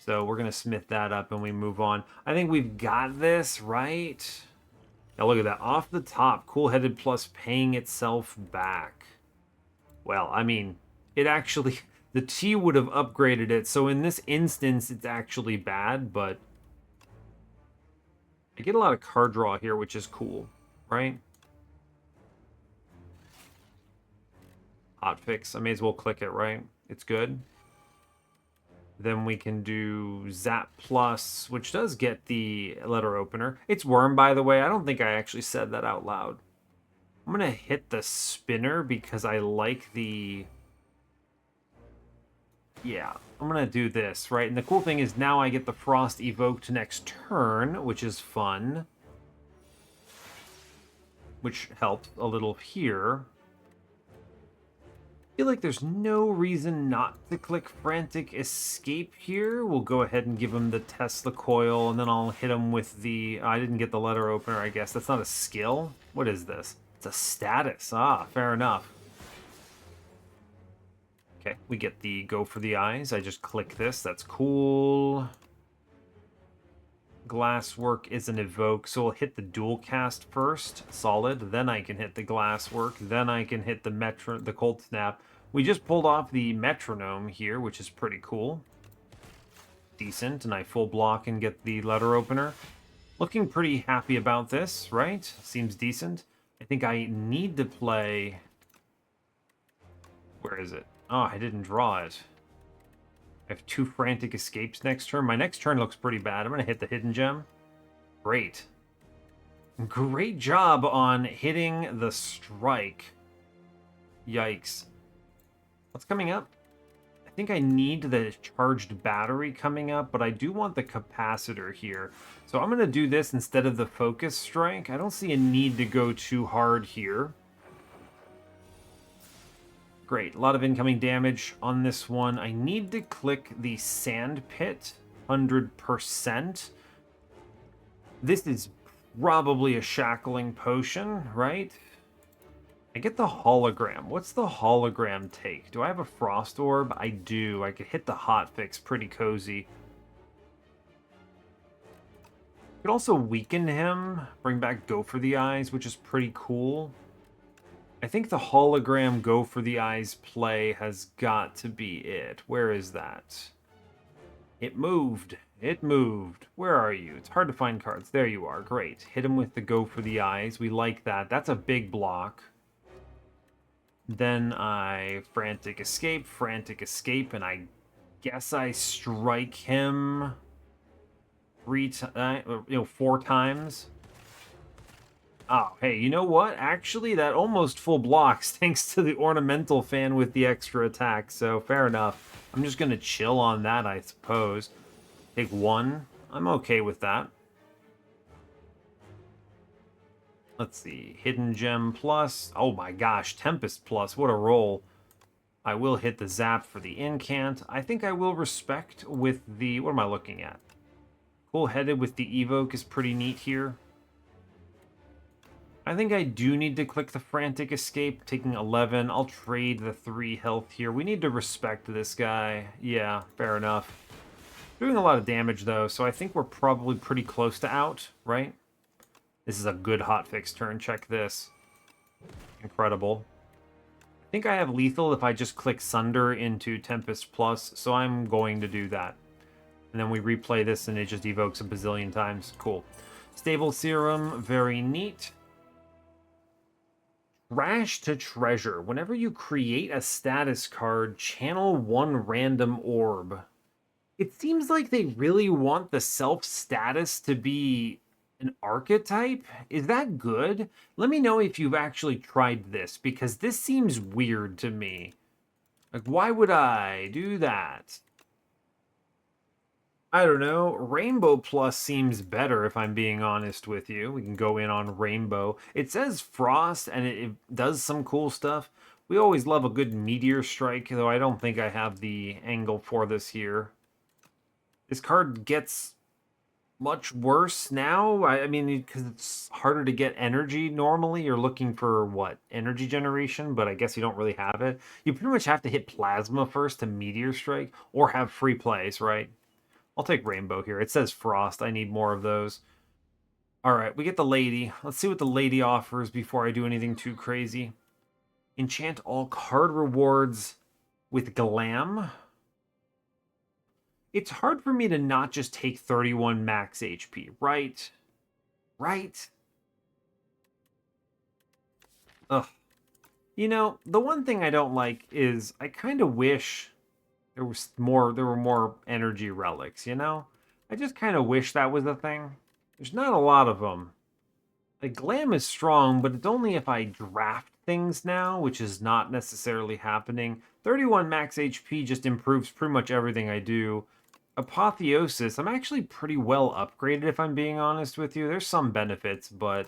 So we're going to smith that up and we move on. I think we've got this, right? Now look at that. Off the top, Cool-Headed Plus paying itself back. Well, I mean, it actually... The T would have upgraded it, so in this instance, it's actually bad, but I get a lot of card draw here, which is cool, right? Hotfix, I may as well click it, right? It's good. Then we can do Zap Plus, which does get the letter opener. It's Worm, by the way. I don't think I actually said that out loud. I'm going to hit the spinner because I like the... Yeah, I'm going to do this, right? And the cool thing is now I get the Frost evoked next turn, which is fun. Which helps a little here. I feel like there's no reason not to click Frantic Escape here. We'll go ahead and give him the Tesla Coil, and then I'll hit him with the... I didn't get the letter opener, I guess. That's not a skill? What is this? It's a status. Ah, fair enough. Okay, we get the Go for the Eyes. I just click this. That's cool. Glasswork is an evoke, so we'll hit the dual cast first. Solid. Then I can hit the Glasswork. Then I can hit the Cold Snap. We just pulled off the Metronome here, which is pretty cool. Decent, and I full block and get the letter opener. Looking pretty happy about this, right? Seems decent. I think I need to play... Where is it? Oh, I didn't draw it. I have 2 Frantic Escapes next turn. My next turn looks pretty bad. I'm going to hit the Hidden Gem. Great. Great job on hitting the strike. Yikes. What's coming up? I think I need the charged battery coming up, but I do want the capacitor here. So I'm going to do this instead of the focus strike. I don't see a need to go too hard here. Great, a lot of incoming damage on this one. I need to click the Sand Pit, 100%. This is probably a shackling potion, right? I get the hologram. What's the hologram take? Do I have a Frost Orb? I do. I could hit the Hotfix, pretty cozy. Could also weaken him, bring back Go for the Eyes, which is pretty cool. I think the hologram Go for the Eyes play has got to be it. Where is that? It moved. It moved. Where are you? It's hard to find cards. There you are. Great. Hit him with the Go for the Eyes. We like that. That's a big block. Then I Frantic Escape, and I guess I strike him 4 times. Oh, hey, you know what? Actually, that almost full blocks thanks to the ornamental fan with the extra attack, so fair enough. I'm just gonna chill on that, I suppose. Take 1. I'm okay with that. Let's see. Hidden Gem plus. Oh my gosh, Tempest plus. What a roll. I will hit the zap for the incant. I think I will respect with the... What am I looking at? Cool-headed with the evoke is pretty neat here. I think I do need to click the Frantic Escape, taking 11. I'll trade the 3 health here. We need to respect this guy. Yeah, fair enough. Doing a lot of damage, though, so I think we're probably pretty close to out, right? This is a good hotfix turn. Check this. Incredible. I think I have lethal if I just click Sunder into Tempest Plus, so I'm going to do that. And then we replay this and it just evokes a bazillion times. Cool. Stable Serum, very neat. Trash to Treasure. Whenever you create a status card, channel 1 random orb. It seems like they really want the self-status to be an archetype. Is that good? Let me know if you've actually tried this, because this seems weird to me. Like, why would I do that? I don't know. Rainbow Plus seems better, if I'm being honest with you. We can go in on Rainbow. It says Frost, and it does some cool stuff. We always love a good Meteor Strike, though I don't think I have the angle for this here. This card gets much worse now. I mean, because it's harder to get energy normally. You're looking for, what, energy generation? But I guess you don't really have it. You pretty much have to hit Plasma first to Meteor Strike, or have free plays, right? I'll take Rainbow here. It says Frost. I need more of those. All right, we get the Lady. Let's see what the Lady offers before I do anything too crazy. Enchant all card rewards with Glam. It's hard for me to not just take 31 max HP, right? Right? Ugh. You know, the one thing I don't like is I kind of wish there were more energy relics, you know? I just kind of wish that was a thing. There's not a lot of them. Like, Glam is strong, but it's only if I draft things now, which is not necessarily happening. 31 max HP just improves pretty much everything I do. Apotheosis, I'm actually pretty well upgraded, if I'm being honest with you. There's some benefits, but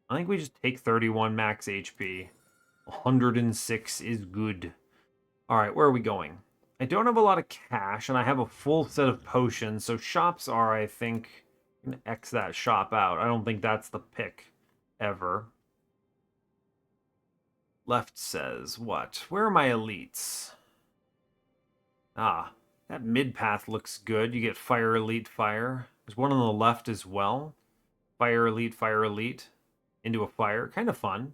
I think we just take 31 max HP. 106 is good. All right, where are we going? I don't have a lot of cash, and I have a full set of potions, so shops are, I think... I'm going to X that shop out. I don't think that's the pick, ever. Left says, what? Where are my elites? Ah, that mid path looks good. You get Fire Elite Fire. There's one on the left as well. Fire Elite, into a fire. Kind of fun.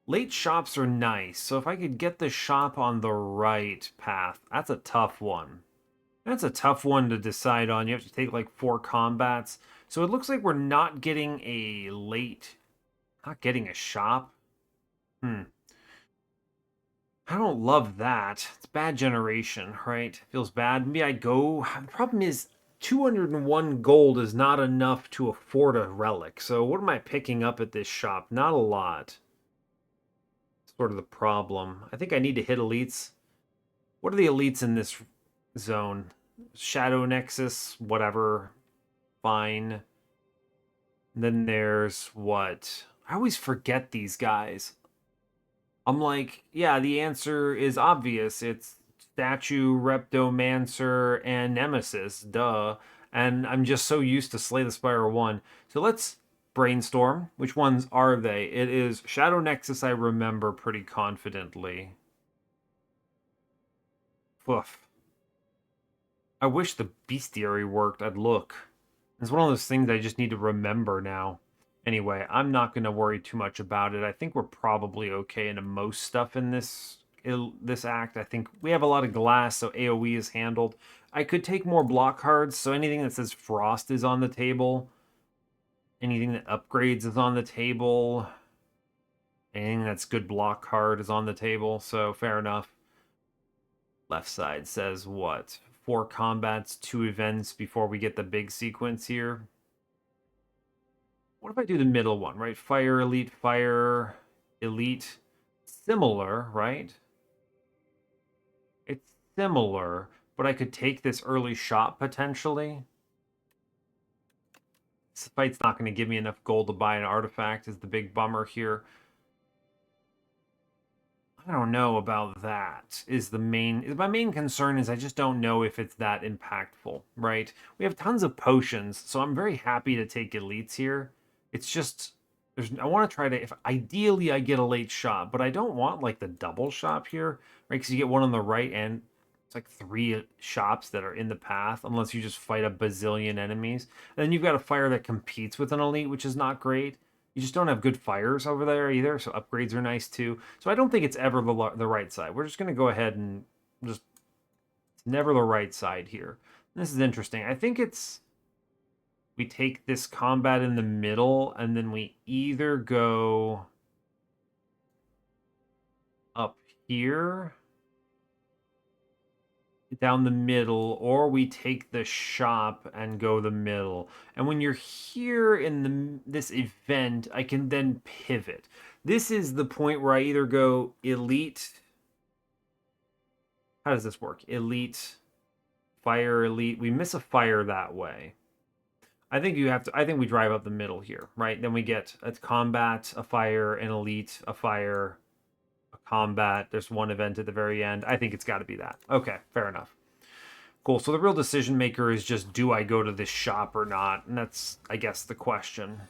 Late shops are nice, so if I could get the shop on the right path, that's a tough one. That's a tough one to decide on. You have to take like 4 combats. So it looks like we're not getting a late... Not getting a shop? I don't love that. It's bad generation, right? Feels bad. Maybe I go... The problem is 201 gold is not enough to afford a relic. So what am I picking up at this shop? Not a lot. Sort of the problem. I think I need to hit elites. What are the elites in this zone? Shadow Nexus, whatever. Fine. And then there's what? I always forget these guys. I'm like, yeah, the answer is obvious. It's Statue, Reptomancer, and Nemesis. Duh. And I'm just so used to Slay the Spire 1. So let's brainstorm. Which ones are they? It is Shadow Nexus, I remember pretty confidently. Woof. I wish the bestiary worked. I'd look. It's one of those things I just need to remember now. Anyway, I'm not going to worry too much about it. I think we're probably okay into most stuff in this act. I think we have a lot of glass, so AoE is handled. I could take more block cards, so anything that says Frost is on the table. Anything that upgrades is on the table. Anything that's good block card is on the table, so fair enough. Left side says what? 4 combats, 2 events before we get the big sequence here. What if I do the middle one, right? Fire, elite. Similar, right? It's similar, but I could take this early shot potentially. This fight's not going to give me enough gold to buy an artifact is the big bummer here. I don't know about that is my main concern is I just don't know if it's that impactful, right? We have tons of potions, so I'm very happy to take elites here. It's just I want to try to if ideally I get a late shot, but I don't want like the double shop here, right? Because you get one on the right and it's like 3 shops that are in the path unless you just fight a bazillion enemies. And then you've got a fire that competes with an elite, which is not great. You just don't have good fires over there either, so upgrades are nice too. So I don't think it's ever the right side. We're just going to go ahead and just... It's never the right side here. This is interesting. I think it's... We take this combat in the middle, and then we either go up here, down the middle, or we take the shop and go the middle. And when you're here in this event, I can then pivot. This is the point where I either go elite. How does this work? Elite, fire, elite. We miss a fire that way. I think you have to. I think we drive up the middle here, right? Then we get a combat, a fire, an elite, a fire, a combat. There's one event at the very end. I think it's got to be that. Okay, fair enough. Cool. So the real decision maker is just, do I go to this shop or not? And that's, I guess, the question.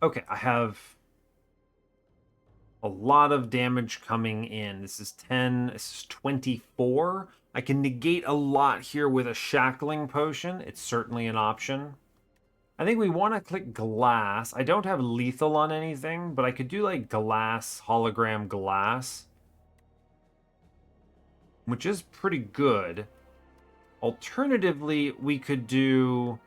Okay, I have a lot of damage coming in. This is 10. This is 24. I can negate a lot here with a shackling potion. It's certainly an option. I think we want to click glass. I don't have lethal on anything, but I could do like glass, hologram glass, which is pretty good. Alternatively, we could do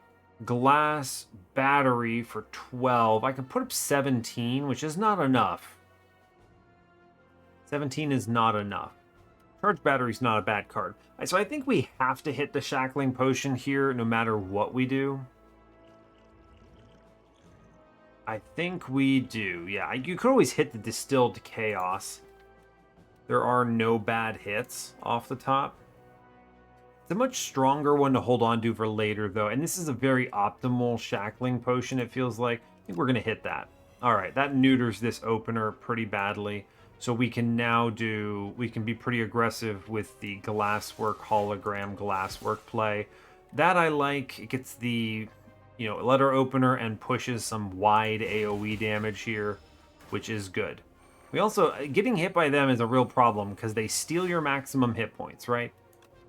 glass battery for 12. I could put up 17, which is not enough. 17 is not enough. Charge battery's not a bad card. So I think we have to hit the shackling potion here no matter what we do. I think we do. Yeah, you could always hit the distilled chaos. There are no bad hits off the top. It's a much stronger one to hold on to for later, though. And this is a very optimal shackling potion, it feels like. I think we're going to hit that. All right, that neuters this opener pretty badly. So we can now we can be pretty aggressive with the glasswork, hologram glasswork play. That I like. It gets the, letter opener and pushes some wide AoE damage here, which is good. We also, getting hit by them is a real problem because they steal your maximum hit points, right?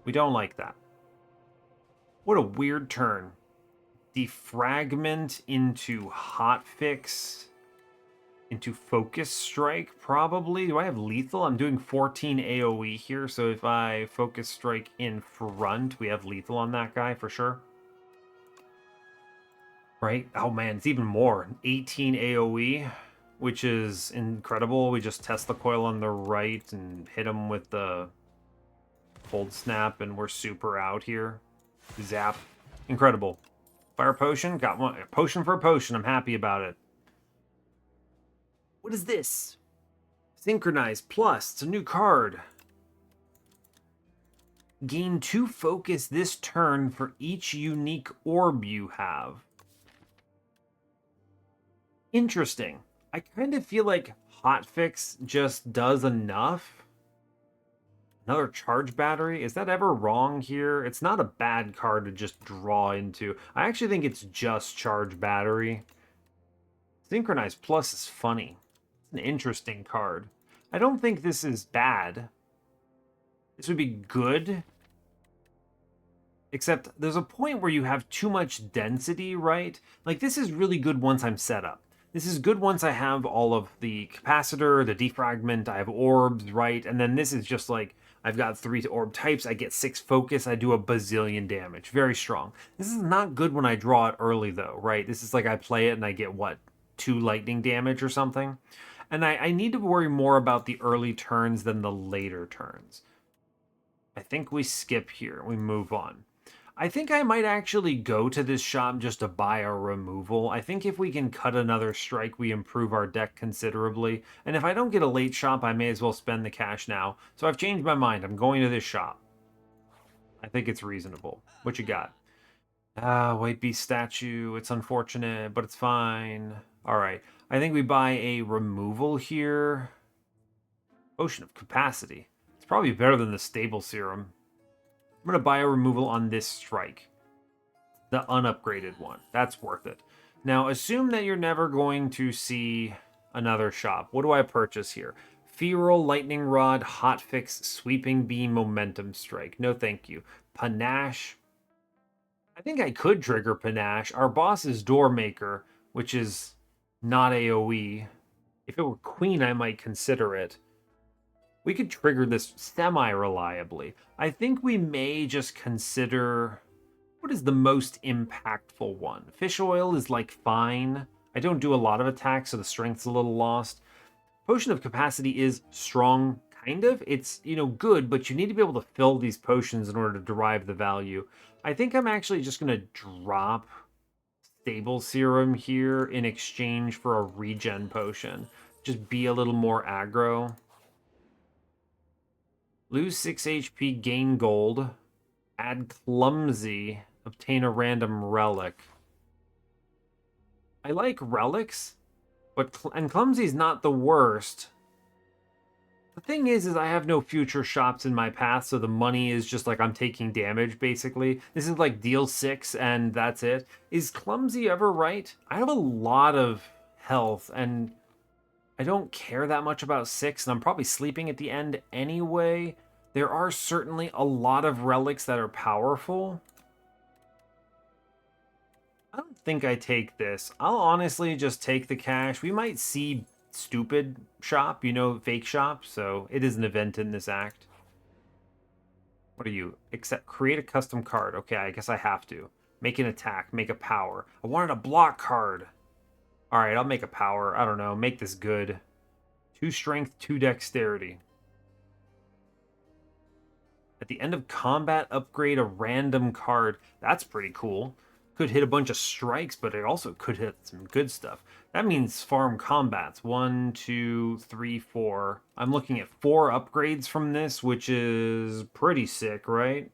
We don't like that. What a weird turn. Defragment into hotfix. Into focus strike, probably. Do I have lethal? I'm doing 14 AoE here, so if I focus strike in front, we have lethal on that guy for sure. Right? Oh man, it's even more. 18 AoE, which is incredible. We just test the coil on the right and hit him with the cold snap, and we're super out here. Zap. Incredible. Fire potion? Got one. A potion for a potion. I'm happy about it. What is this? Synchronize Plus. It's a new card. Gain 2 focus this turn for each unique orb you have. Interesting. I kind of feel like hotfix just does enough. Another charge battery. Is that ever wrong here? It's not a bad card to just draw into. I actually think it's just charge battery. Synchronize Plus is funny. An interesting card. I don't think this is bad. This would be good. Except there's a point where you have too much density, right? Like this is really good once I'm set up. This is good once I have all of the capacitor, the defragment, I have orbs, right? And then this is just like, I've got 3 orb types, I get 6 focus, I do a bazillion damage. Very strong. This is not good when I draw it early though, right? This is like I play it and I get what? 2 lightning damage or something? And I need to worry more about the early turns than the later turns. I think we skip here. We move on. I think I might actually go to this shop just to buy a removal. I think if we can cut another strike, we improve our deck considerably. And if I don't get a late shop, I may as well spend the cash now. So I've changed my mind. I'm going to this shop. I think it's reasonable. What you got? Ah, White Beast statue. It's unfortunate, but it's fine. All right. I think we buy a removal here. Potion of capacity. It's probably better than the stable serum. I'm going to buy a removal on this strike. The unupgraded one. That's worth it. Now, assume that you're never going to see another shop. What do I purchase here? Feral, Lightning Rod, Hotfix, Sweeping Beam, Momentum Strike. No thank you. Panache. I think I could trigger Panache. Our boss is Doormaker, which is not AoE. If it were Queen, I might consider it. We could trigger this semi-reliably. I think we may just consider... What is the most impactful one? Fish oil is like fine. I don't do a lot of attacks, so the strength's a little lost. Potion of capacity is strong, kind of. It's, good, but you need to be able to fill these potions in order to derive the value. I think I'm actually just going to drop stable serum here in exchange for a regen potion. Just be a little more aggro. Lose 6 HP, gain gold. Add clumsy. Obtain a random relic. I like relics, and clumsy's not the worst. The thing is I have no future shops in my path, so the money is just like I'm taking damage, basically. This is like deal 6, and that's it. Is clumsy ever right? I have a lot of health, and I don't care that much about 6, and I'm probably sleeping at the end anyway. There are certainly a lot of relics that are powerful. I don't think I take this. I'll honestly just take the cash. We might see stupid shop, fake shop, so it is an event in this act. What are you? Create a custom card. Okay, I guess I have to. Make an attack, make a power. I wanted a block card. All right, I'll make a power. I don't know, make this good. 2 strength, 2 dexterity. At the end of combat, upgrade a random card. That's pretty cool. Could hit a bunch of strikes, but it also could hit some good stuff. That means farm combats. 1, 2, 3, 4. I'm looking at 4 upgrades from this, which is pretty sick, right?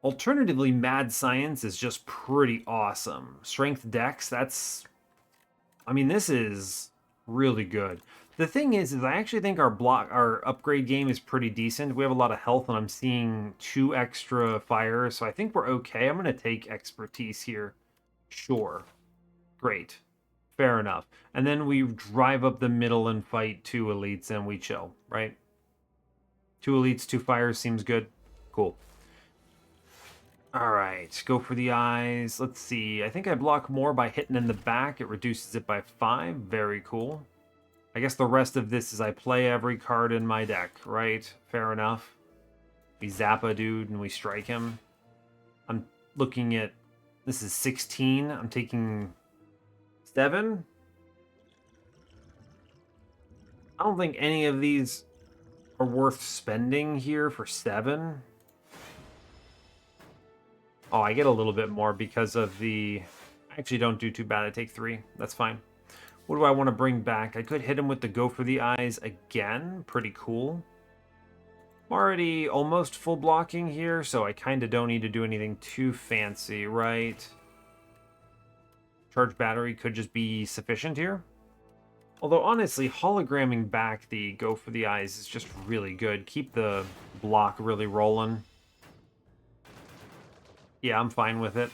Alternatively, Mad Science is just pretty awesome. Strength Dex, this is really good. The thing is I actually think our upgrade game is pretty decent. We have a lot of health, and I'm seeing 2 extra fires, so I think we're okay. I'm going to take expertise here. Sure. Great. Fair enough. And then we drive up the middle and fight 2 elites, and we chill, right? 2 elites, 2 fires seems good. Cool. All right, go for the eyes. Let's see. I think I block more by hitting in the back. It reduces it by 5. Very cool. I guess the rest of this is I play every card in my deck, right? Fair enough. We zap a dude and we strike him. I'm looking at... This is 16. I'm taking 7. I don't think any of these are worth spending here for 7. Oh, I get a little bit more because of the... I actually don't do too bad. I take 3. That's fine. What do I want to bring back? I could hit him with the go for the eyes again. Pretty cool. I'm already almost full blocking here, so I kind of don't need to do anything too fancy, right? Charge battery could just be sufficient here. Although, honestly, hologramming back the go for the eyes is just really good. Keep the block really rolling. Yeah, I'm fine with it.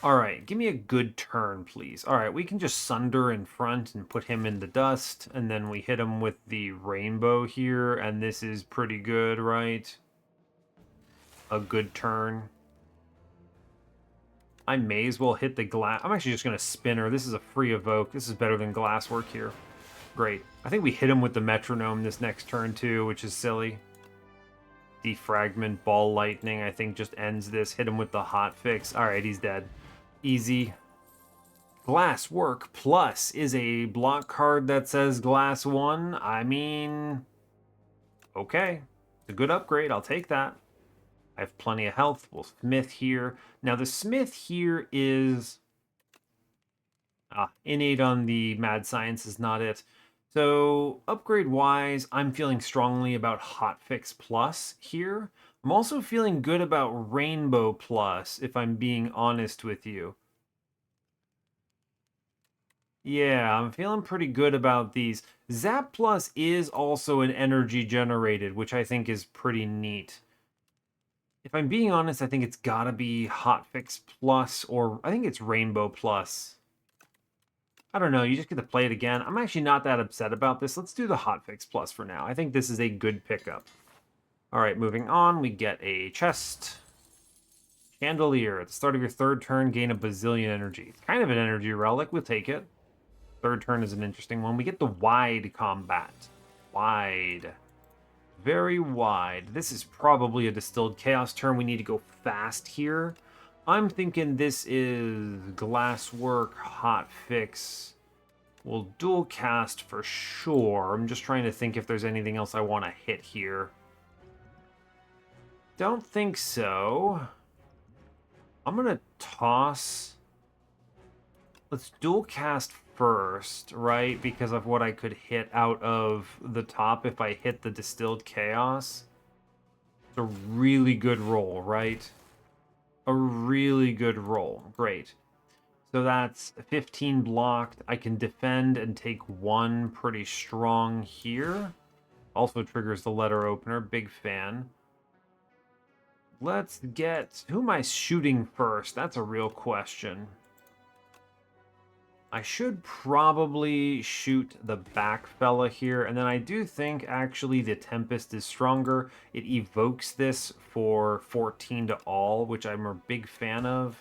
All right, give me a good turn, please. All right, we can just Sunder in front and put him in the dust, and then we hit him with the rainbow here, and this is pretty good, right? A good turn. I may as well hit the glass. I'm actually just going to Spinner. This is a free evoke. This is better than Glasswork here. Great. I think we hit him with the metronome this next turn, too, which is silly. Defragment, Ball Lightning, I think just ends this. Hit him with the Hotfix. All right, he's dead. Easy. Glasswork Plus is a block card that says Glass 1. I mean, okay. a good upgrade. I'll take that. I have plenty of health. We'll smith here. Now, the smith here is... innate on the mad science is not it. So, upgrade-wise, I'm feeling strongly about Hotfix Plus here. I'm also feeling good about Rainbow Plus, if I'm being honest with you. Yeah, I'm feeling pretty good about these. Zap Plus is also an energy generated, which I think is pretty neat. If I'm being honest, I think it's gotta be Hotfix Plus, or I think it's Rainbow Plus. I don't know, you just get to play it again. I'm actually not that upset about this. Let's do the Hotfix Plus for now. I think this is a good pickup. All right, moving on, we get a chest. Chandelier. At the start of your third turn, gain a bazillion energy. It's kind of an energy relic. We'll take it. Third turn is an interesting one. We get the wide combat. Wide. Very wide. This is probably a distilled chaos turn. We need to go fast here. I'm thinking this is glasswork, hotfix. We'll dual cast for sure. I'm just trying to think if there's anything else I want to hit here. Don't think so. I'm going to toss... Let's dual cast first, right? Because of what I could hit out of the top if I hit the distilled chaos. It's a really good roll, right? A really good roll. Great. So that's 15 blocked. I can defend and take one pretty strong here. Also triggers the letter opener. Big fan. Let's get... Who am I shooting first? That's a real question. I should probably shoot the back fella here, and then I do think actually the Tempest is stronger. It evokes this for 14 to all, which I'm a big fan of.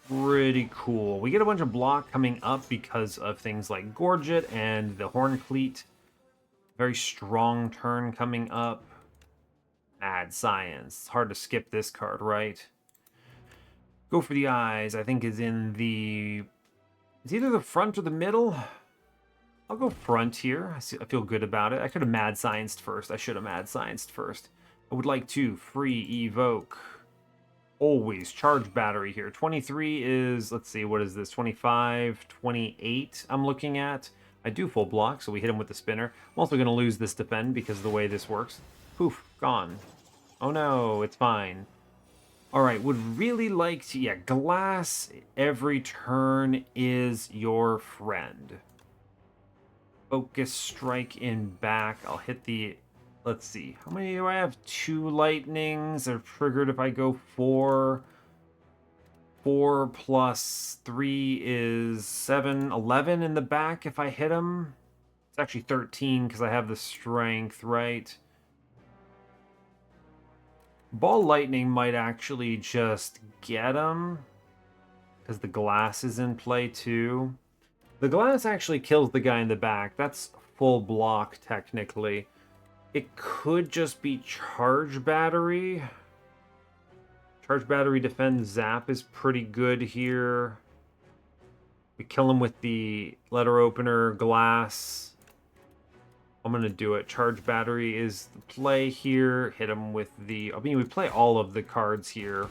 Pretty cool. We get a bunch of block coming up because of things like Gorget and the Horncleat. Very strong turn coming up. Mad Science. It's hard to skip this card, right? Go for the Eyes, I think is in the... It's either the front or the middle. I'll go front here. I feel good about it. I could have mad scienced first. I should have mad scienced first. I would like to free evoke. Always charge battery here. 23 is, let's see, what is this? 25, 28 I'm looking at. I do full block, so we hit him with the spinner. I'm also going to lose this defend because of the way this works. Poof, gone. Oh no, it's fine. All right, would really like to... Yeah, glass every turn is your friend. Focus strike in back. I'll hit the... Let's see. How many do I have? 2 lightnings. They're triggered if I go 4. 4 plus 3 is 7. 11 in the back if I hit him. It's actually 13 because I have the strength, right? Ball lightning might actually just get him because the glass is in play too. The glass actually kills the guy in the back. That's full block technically. It could just be charge battery. Charge battery defend zap is pretty good here. We kill him with the letter opener glass. I'm going to do it. Charge battery is the play here. Hit him with the... I mean, we play all of the cards here.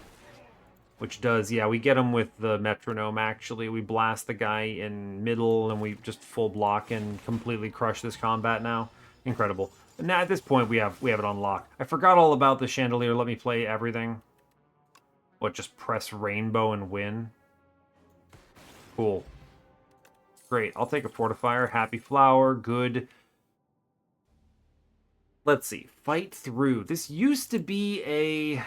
Which does... Yeah, we get him with the metronome, actually. We blast the guy in middle, and we just full block and completely crush this combat now. Incredible. And now, at this point, we have it on lock. I forgot all about the chandelier. Let me play everything. What, just press rainbow and win? Cool. Great. I'll take a fortifier. Happy flower. Good... Let's see. Fight through. This used to be an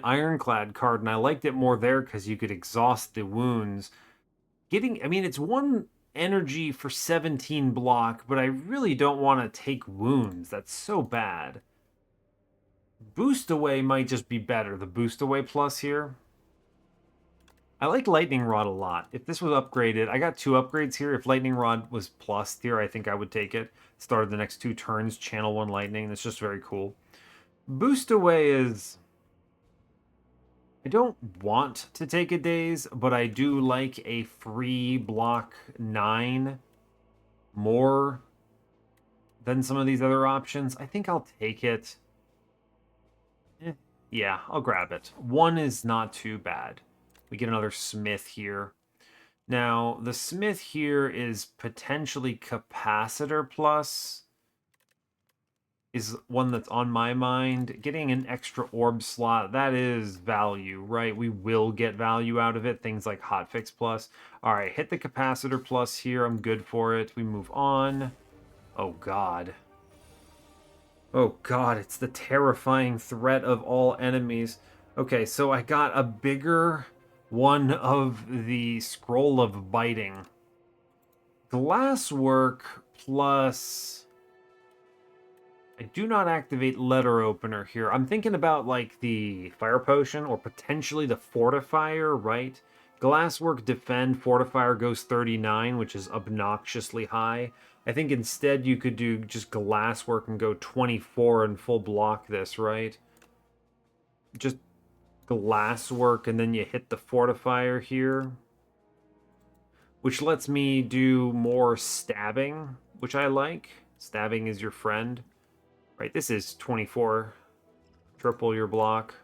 ironclad card, and I liked it more there because you could exhaust the wounds. I mean, it's 1 energy for 17 block, but I really don't want to take wounds. That's so bad. Boost away might just be better. The boost away plus here. I like Lightning Rod a lot. If this was upgraded, I got 2 upgrades here. If Lightning Rod was plus here, I think I would take it. Start of the next 2 turns, channel 1 lightning. That's just very cool. Boost away is... I don't want to take a daze, but I do like a free block 9 more than some of these other options. I think I'll take it. Yeah, I'll grab it. 1 is not too bad. We get another smith here. Now, the smith here is potentially capacitor plus is one that's on my mind. Getting an extra orb slot, that is value, right? We will get value out of it. Things like hotfix plus. All right, hit the capacitor plus here. I'm good for it. We move on. Oh, God. Oh, God, it's the terrifying threat of all enemies. Okay, so I got a bigger one of the Scroll of Biting. Glasswork plus... I do not activate letter opener here. I'm thinking about like the fire potion or potentially the fortifier, right? Glasswork defend, fortifier goes 39, which is obnoxiously high. I think instead you could do just glasswork and go 24 and full block this, right? Just glasswork and then you hit the fortifier here, which lets me do more stabbing, which I like. Stabbing is your friend. Right, this is 24. Triple your block.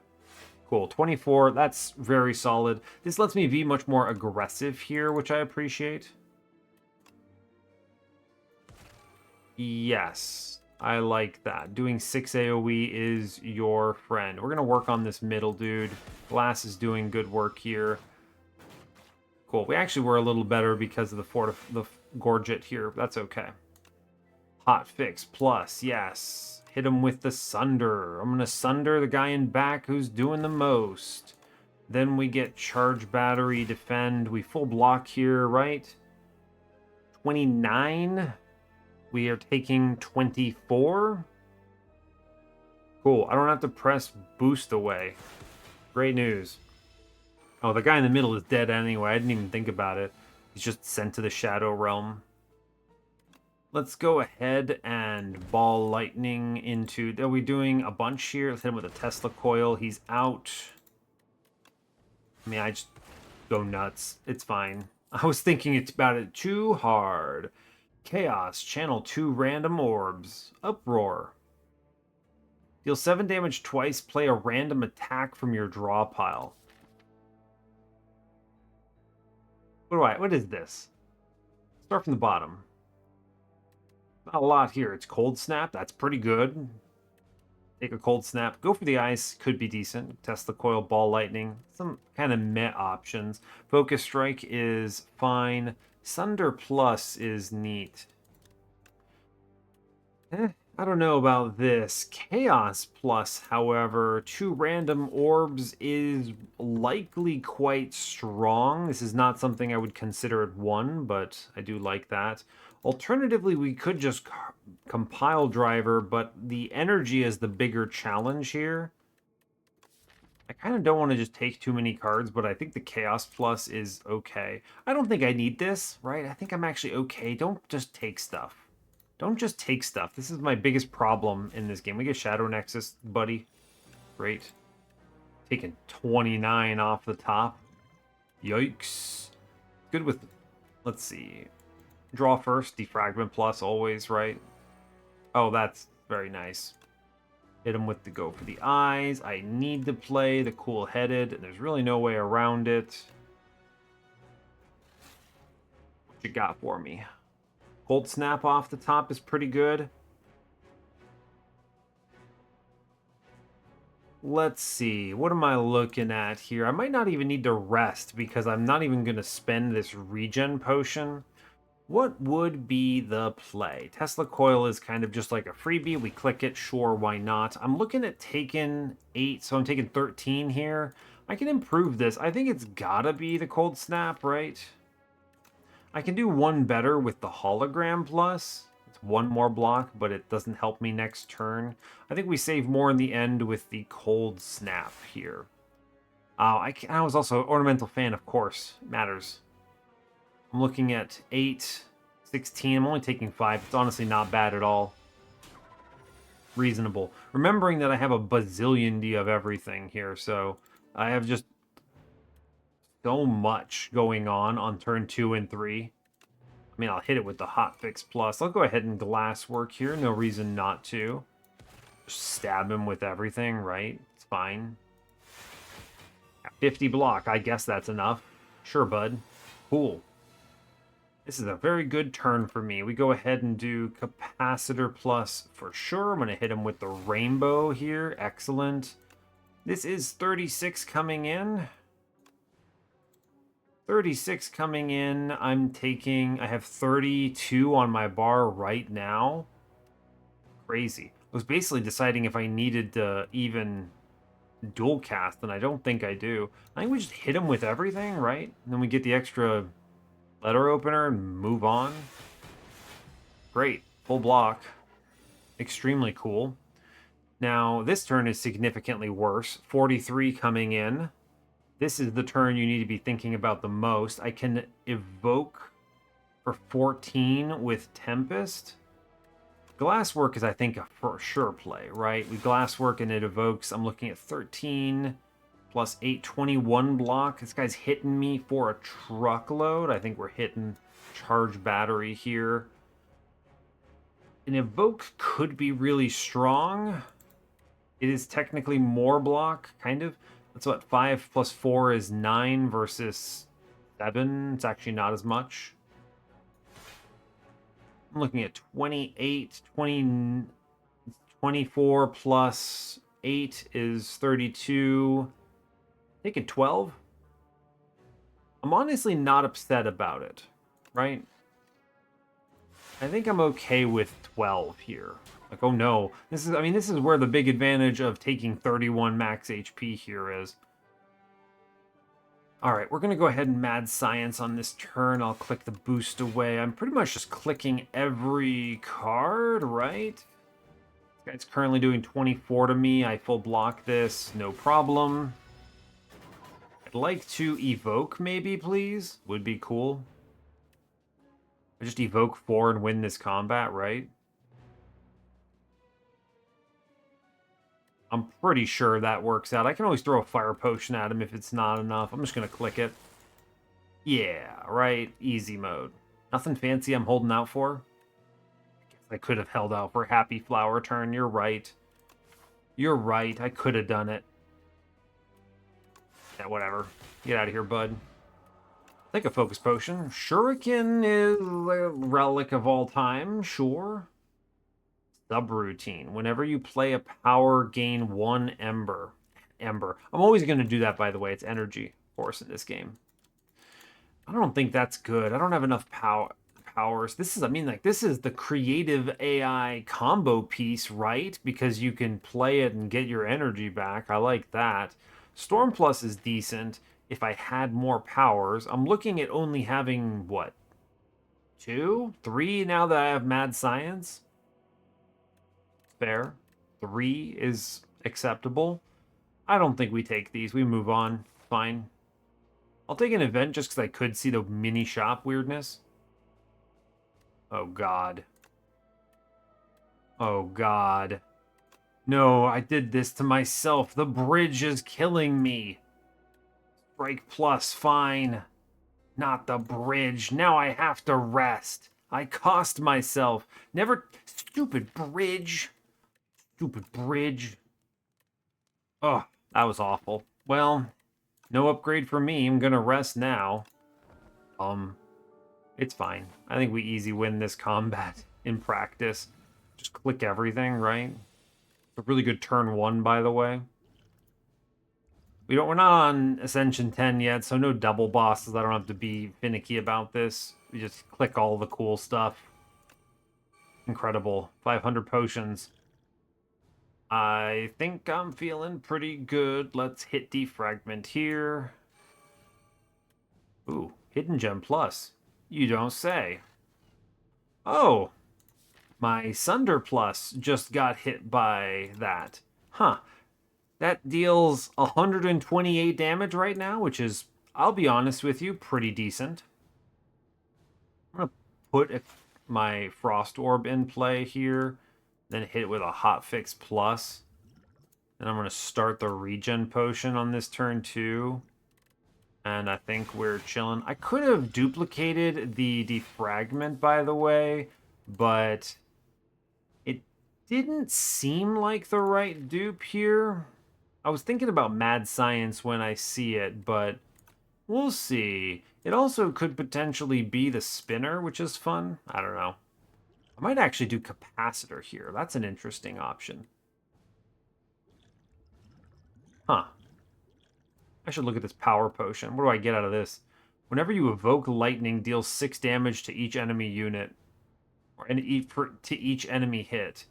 Cool, 24. That's very solid. This lets me be much more aggressive here, which I appreciate. Yes, I like that. Doing 6 AoE is your friend. We're going to work on this middle dude. Glass is doing good work here. Cool. We actually were a little better because of the Gorget here. That's okay. Hot fix plus, yes. Hit him with the Sunder. I'm going to Sunder the guy in back who's doing the most. Then we get Charge Battery, Defend. We full block here, right? 29. We are taking 24. Cool. I don't have to press Boost away. Great news. Oh, the guy in the middle is dead anyway. I didn't even think about it. He's just sent to the Shadow Realm. Let's go ahead and ball lightning into... Are we doing a bunch here? Let's hit him with a Tesla coil. He's out. I mean, I just go nuts. It's fine. I was thinking about it too hard. Chaos. Channel 2 random orbs. Uproar. Deal 7 damage twice. Play a random attack from your draw pile. What is this? Start from the bottom. Not a lot here. It's Cold Snap. That's pretty good. Take a Cold Snap. Go for the ice. Could be decent. Tesla Coil, Ball Lightning. Some kind of meh options. Focus Strike is fine. Sunder Plus is neat. I don't know about this. Chaos Plus, however, 2 random orbs is likely quite strong. This is not something I would consider at 1, but I do like that. Alternatively, we could just compile driver, but the energy is the bigger challenge here. I kind of don't want to just take too many cards, but I think the Chaos Plus is okay. I don't think I need this, right? I think I'm actually okay. Don't just take stuff. Don't just take stuff. This is my biggest problem in this game. We get Shadow Nexus, buddy. Great. Taking 29 off the top. Yikes. Good with... Let's see. Draw first, defragment plus always, right? Oh, that's very nice. Hit him with the go for the eyes. I need to play the cool-headed, and there's really no way around it. What you got for me? Cold Snap off the top is pretty good. Let's see. What am I looking at here? I might not even need to rest because I'm not even going to spend this regen potion. What would be the play? Tesla Coil is kind of just like a freebie. We click it. Sure, why not? I'm looking at taking 8, so I'm taking 13 here. I can improve this. I think it's gotta be the Cold Snap, right? I can do one better with the Hologram Plus. It's 1 more block, but it doesn't help me next turn. I think we save more in the end with the Cold Snap here. I was also Ornamental Fan, of course. Matters. I'm looking at 8, 16. I'm only taking 5. It's honestly not bad at all. Reasonable. Remembering that I have a bazillion D of everything here, so I have just so much going on turn 2 and 3. I mean, I'll hit it with the hotfix plus. I'll go ahead and glass work here. No reason not to. Just stab him with everything, right? It's fine. 50 block. I guess that's enough. Sure, bud. Cool. This is a very good turn for me. We go ahead and do capacitor plus for sure. I'm going to hit him with the rainbow here. Excellent. This is 36 coming in. 36 coming in. I have 32 on my bar right now. Crazy. I was basically deciding if I needed to even dual cast, and I don't think I do. I think we just hit him with everything, right? And then we get the extra letter opener and move on. Great. Full block. Extremely cool. Now, this turn is significantly worse. 43 coming in. This is the turn you need to be thinking about the most. I can evoke for 14 with Tempest. Glasswork is, I think, a for sure play, right? We glasswork and it evokes. I'm looking at 13 plus 8, 21 block. This guy's hitting me for a truckload. I think we're hitting charge battery here. An evoke could be really strong. It is technically more block, kind of. That's what 5 plus 4 is 9 versus 7. It's actually not as much. I'm looking at 28, 20, 24 plus 8 is 32. Taking 12. I'm honestly not upset about it, right? I think I'm okay with 12 here. Like, oh no. This is where the big advantage of taking 31 max HP here is. All right, we're going to go ahead and Mad Science on this turn. I'll click the boost away. I'm pretty much just clicking every card, right? This guy's currently doing 24 to me. I full block this, no problem. I'd like to evoke maybe, please. Would be cool. I just evoke 4 and win this combat, right? I'm pretty sure that works out. I can always throw a fire potion at him if it's not enough. I'm just going to click it. Yeah, right. Easy mode. Nothing fancy I'm holding out for. I guess I could have held out for Happy Flower turn. You're right. You're right. I could have done it. Yeah, whatever. Get out of here, bud. Take a focus potion. Shuriken is a relic of all time. Sure. Subroutine. Whenever you play a power, gain 1 ember. I'm always going to do that, by the way. It's energy, of course, in this game. I don't think that's good. I don't have enough powers. This is the creative AI combo piece, right? Because you can play it and get your energy back. I like that. Storm Plus is decent if I had more powers. I'm looking at only having, what? 2? 3 now that I have Mad Science? Fair. 3 is acceptable. I don't think we take these. We move on. Fine. I'll take an event just because I could see the mini shop weirdness. Oh, God. Oh, God. No, I did this to myself. The bridge is killing me. Strike plus, fine. Not the bridge. Now I have to rest. I cost myself. Never... Stupid bridge. Stupid bridge. Oh, that was awful. Well, no upgrade for me. I'm gonna rest now. It's fine. I think we easy win this combat in practice. Just click everything, right? A really good turn 1, by the way. We're not on Ascension 10 yet, so no double bosses. I don't have to be finicky about this. We just click all the cool stuff. Incredible. 500 potions. I think I'm feeling pretty good. Let's hit defragment here. Ooh, Hidden Gem Plus. You don't say. Oh, my Sunder Plus just got hit by that. Huh. That deals 128 damage right now, which is, I'll be honest with you, pretty decent. I'm going to put my Frost Orb in play here. Then hit it with a Hotfix Plus. Then I'm going to start the Regen Potion on this turn too. And I think we're chilling. I could have duplicated the defragment, by the way, but it didn't seem like the right dupe here. I was thinking about mad science when I see it, but we'll see. It also could potentially be the spinner, which is fun. I don't know. I might actually do capacitor here. That's an interesting option. Huh. I should look at this power potion. What do I get out of this? Whenever you evoke lightning, deals 6 damage to each enemy unit. To each enemy hit.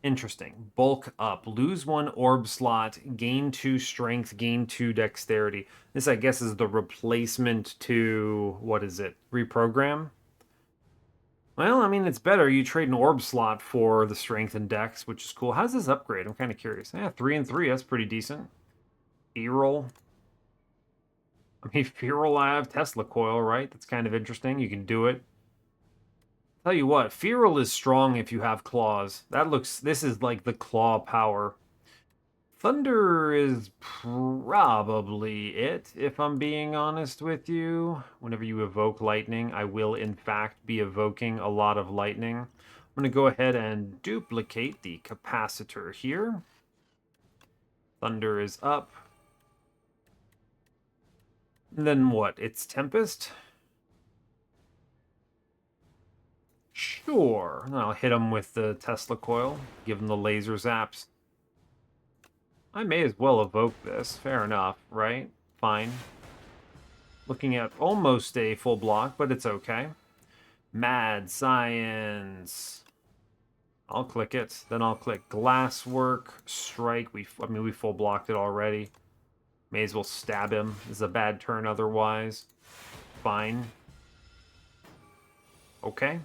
Interesting. Bulk up. Lose 1 orb slot. Gain 2 strength. Gain 2 dexterity. This, I guess, is the replacement to... What is it? Reprogram? Well, I mean, it's better. You trade an orb slot for the strength and dex, which is cool. How's this upgrade? I'm kind of curious. Yeah, 3 and 3. That's pretty decent. E-roll. I mean, Feral, I have Tesla coil, right? That's kind of interesting. You can do it. Tell you what, Feral is strong if you have claws. This is like the claw power. Thunder is probably it, if I'm being honest with you. Whenever you evoke lightning, I will in fact be evoking a lot of lightning. I'm going to go ahead and duplicate the capacitor here. Thunder is up. And then what? It's Tempest? Sure. And I'll hit him with the Tesla coil. Give him the laser zaps. I may as well evoke this. Fair enough, right? Fine. Looking at almost a full block, but it's okay. Mad Science. I'll click it. Then I'll click Glasswork, Strike. We full blocked it already. May as well stab him. This is a bad turn otherwise. Fine. Okay.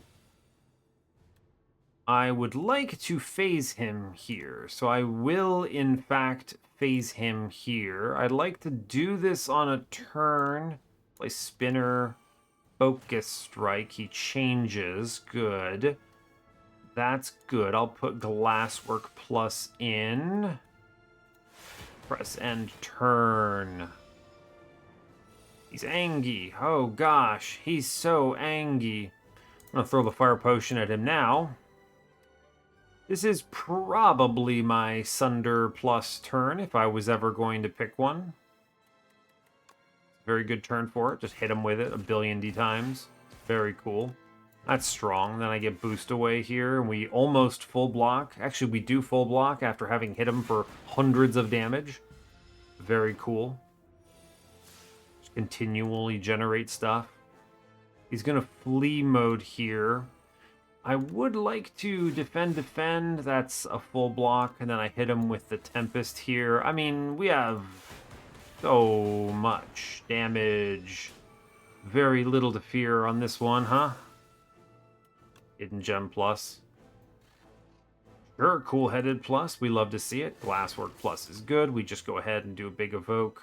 I would like to phase him here, so I will, in fact, phase him here. I'd like to do this on a turn. Play Spinner, Focus Strike. He changes. Good. That's good. I'll put Glasswork Plus in. Press End Turn. He's angry. Oh, gosh. He's so angry. I'm going to throw the Fire Potion at him now. This is probably my Sunder plus turn if I was ever going to pick one. Very good turn for it. Just hit him with it a billion D times. Very cool. That's strong. Then I get boost away here, and we almost full block. Actually, we do full block after having hit him for hundreds of damage. Very cool. Just continually generate stuff. He's going to flee mode here. I would like to defend. That's a full block, and then I hit him with the Tempest here. I mean, we have so much damage. Very little to fear on this one, huh? Hidden Gem Plus. Sure, Cool-Headed Plus. We love to see it. Glasswork Plus is good. We just go ahead and do a big evoke.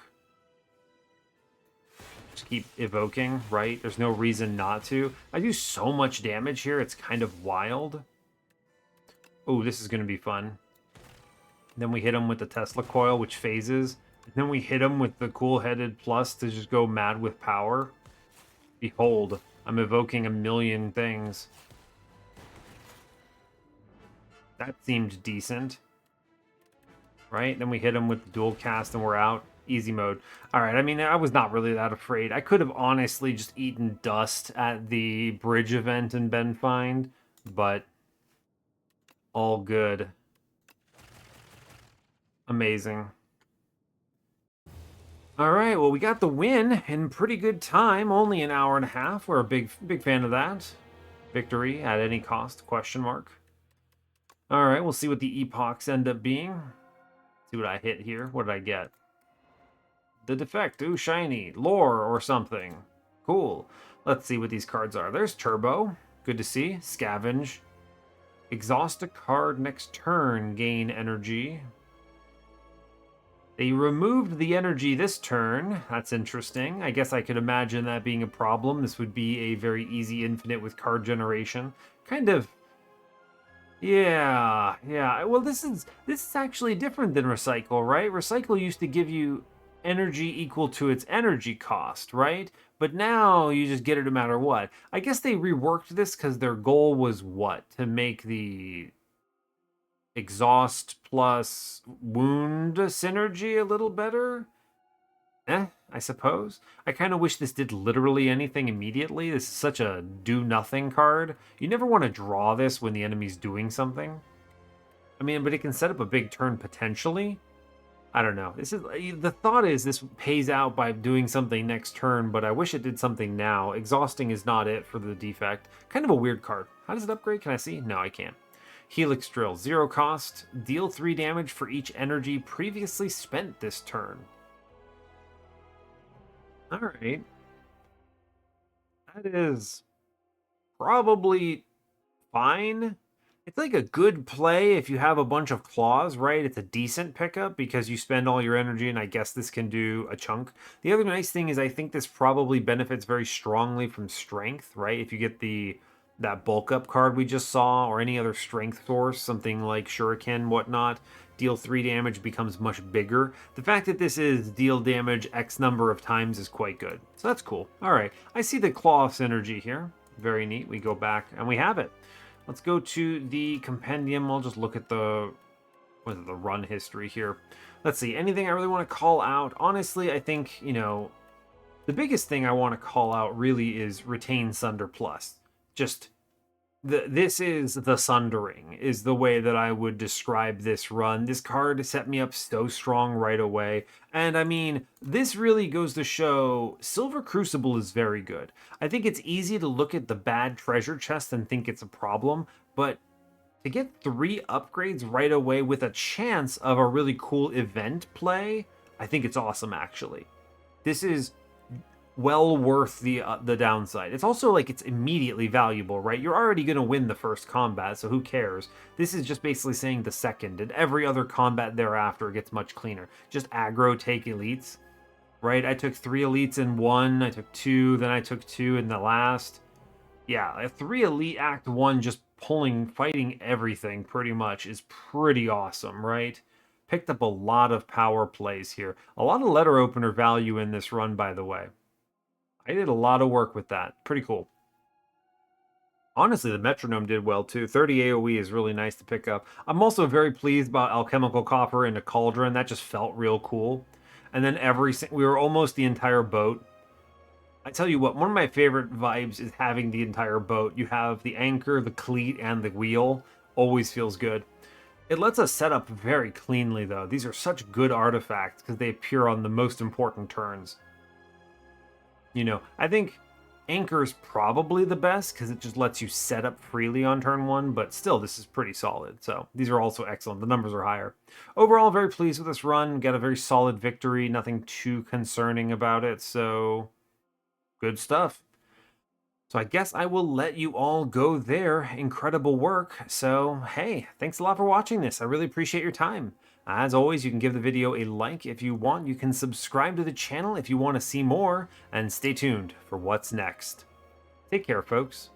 Just keep evoking, right? There's no reason not to. I do so much damage here, it's kind of wild. Oh, this is going to be fun. Then we hit him with the Tesla coil, which phases. And then we hit him with the Cool-Headed Plus to just go mad with power. Behold, I'm evoking a million things. That seemed decent. Right? Then we hit him with the dual cast and we're out. Easy mode. All right, I mean, I was not really that afraid. I could have honestly just eaten dust at the bridge event and been fine, but all good. Amazing. All right, well, we got the win in pretty good time. Only an hour and a half. We're a big fan of that. Victory at any cost, question mark. All right, we'll see what the epochs end up being. See what I hit here. What did I get? The Defect. Ooh, shiny. Lore or something. Cool. Let's see what these cards are. There's Turbo. Good to see. Scavenge. Exhaust a card next turn. Gain energy. They removed the energy this turn. That's interesting. I guess I could imagine that being a problem. This would be a very easy infinite with card generation. Kind of... Yeah. Well, this is actually different than Recycle, right? Recycle used to give you energy equal to its energy cost, right? But now you just get it no matter what. I guess they reworked this because their goal was what? To make the exhaust plus wound synergy a little better? I suppose. I kind of wish this did literally anything immediately. This is such a do-nothing card. You never want to draw this when the enemy's doing something. I mean, but it can set up a big turn potentially. I don't know. This is the thought is this pays out by doing something next turn, but I wish it did something now. Exhausting is not it for the defect. Kind of a weird card. How does it upgrade? Can I see? No, I can't. Helix Drill, 0 cost. Deal 3 damage for each energy previously spent this turn. Alright. That is probably fine. It's like a good play if you have a bunch of claws, right? It's a decent pickup because you spend all your energy, and I guess this can do a chunk. The other nice thing is I think this probably benefits very strongly from strength, right? If you get that bulk up card we just saw, or any other strength source, something like Shuriken, whatnot, deal 3 damage becomes much bigger. The fact that this is deal damage X number of times is quite good. So that's cool. All right, I see the claw synergy here. Very neat. We go back and we have it. Let's go to the compendium. I'll just look at the run history here. Let's see. Anything I really want to call out? Honestly, I think, the biggest thing I want to call out really is Retain Sunder Plus. Just this is the Sundering is the way that I would describe this run. This card set me up so strong right away. And I mean, this really goes to show Silver Crucible is very good. I think it's easy to look at the bad treasure chest and think it's a problem, but to get 3 upgrades right away with a chance of a really cool event play, I think it's awesome actually. This is well worth the downside. It's also like it's immediately valuable, right? You're already going to win the first combat, so who cares? This is just basically saying the second, and every other combat thereafter gets much cleaner. Just aggro, take elites, right? I took 3 elites in one, I took 2, then I took 2 in the last. Yeah, a 3 elite act 1 just fighting everything pretty much is pretty awesome, right? Picked up a lot of power plays here. A lot of letter opener value in this run, by the way. I did a lot of work with that. Pretty cool. Honestly, the metronome did well too. 30 AoE is really nice to pick up. I'm also very pleased about Alchemical Copper into Cauldron. That just felt real cool. And then we were almost the entire boat. I tell you what, one of my favorite vibes is having the entire boat. You have the anchor, the cleat, and the wheel. Always feels good. It lets us set up very cleanly though. These are such good artifacts because they appear on the most important turns. I think Anchor's probably the best because it just lets you set up freely on turn 1, but still, this is pretty solid. So these are also excellent. The numbers are higher. Overall, very pleased with this run. Got a very solid victory. Nothing too concerning about it. So good stuff. So I guess I will let you all go there. Incredible work. So, hey, thanks a lot for watching this. I really appreciate your time. As always, you can give the video a like if you want. You can subscribe to the channel if you want to see more. And stay tuned for what's next. Take care, folks.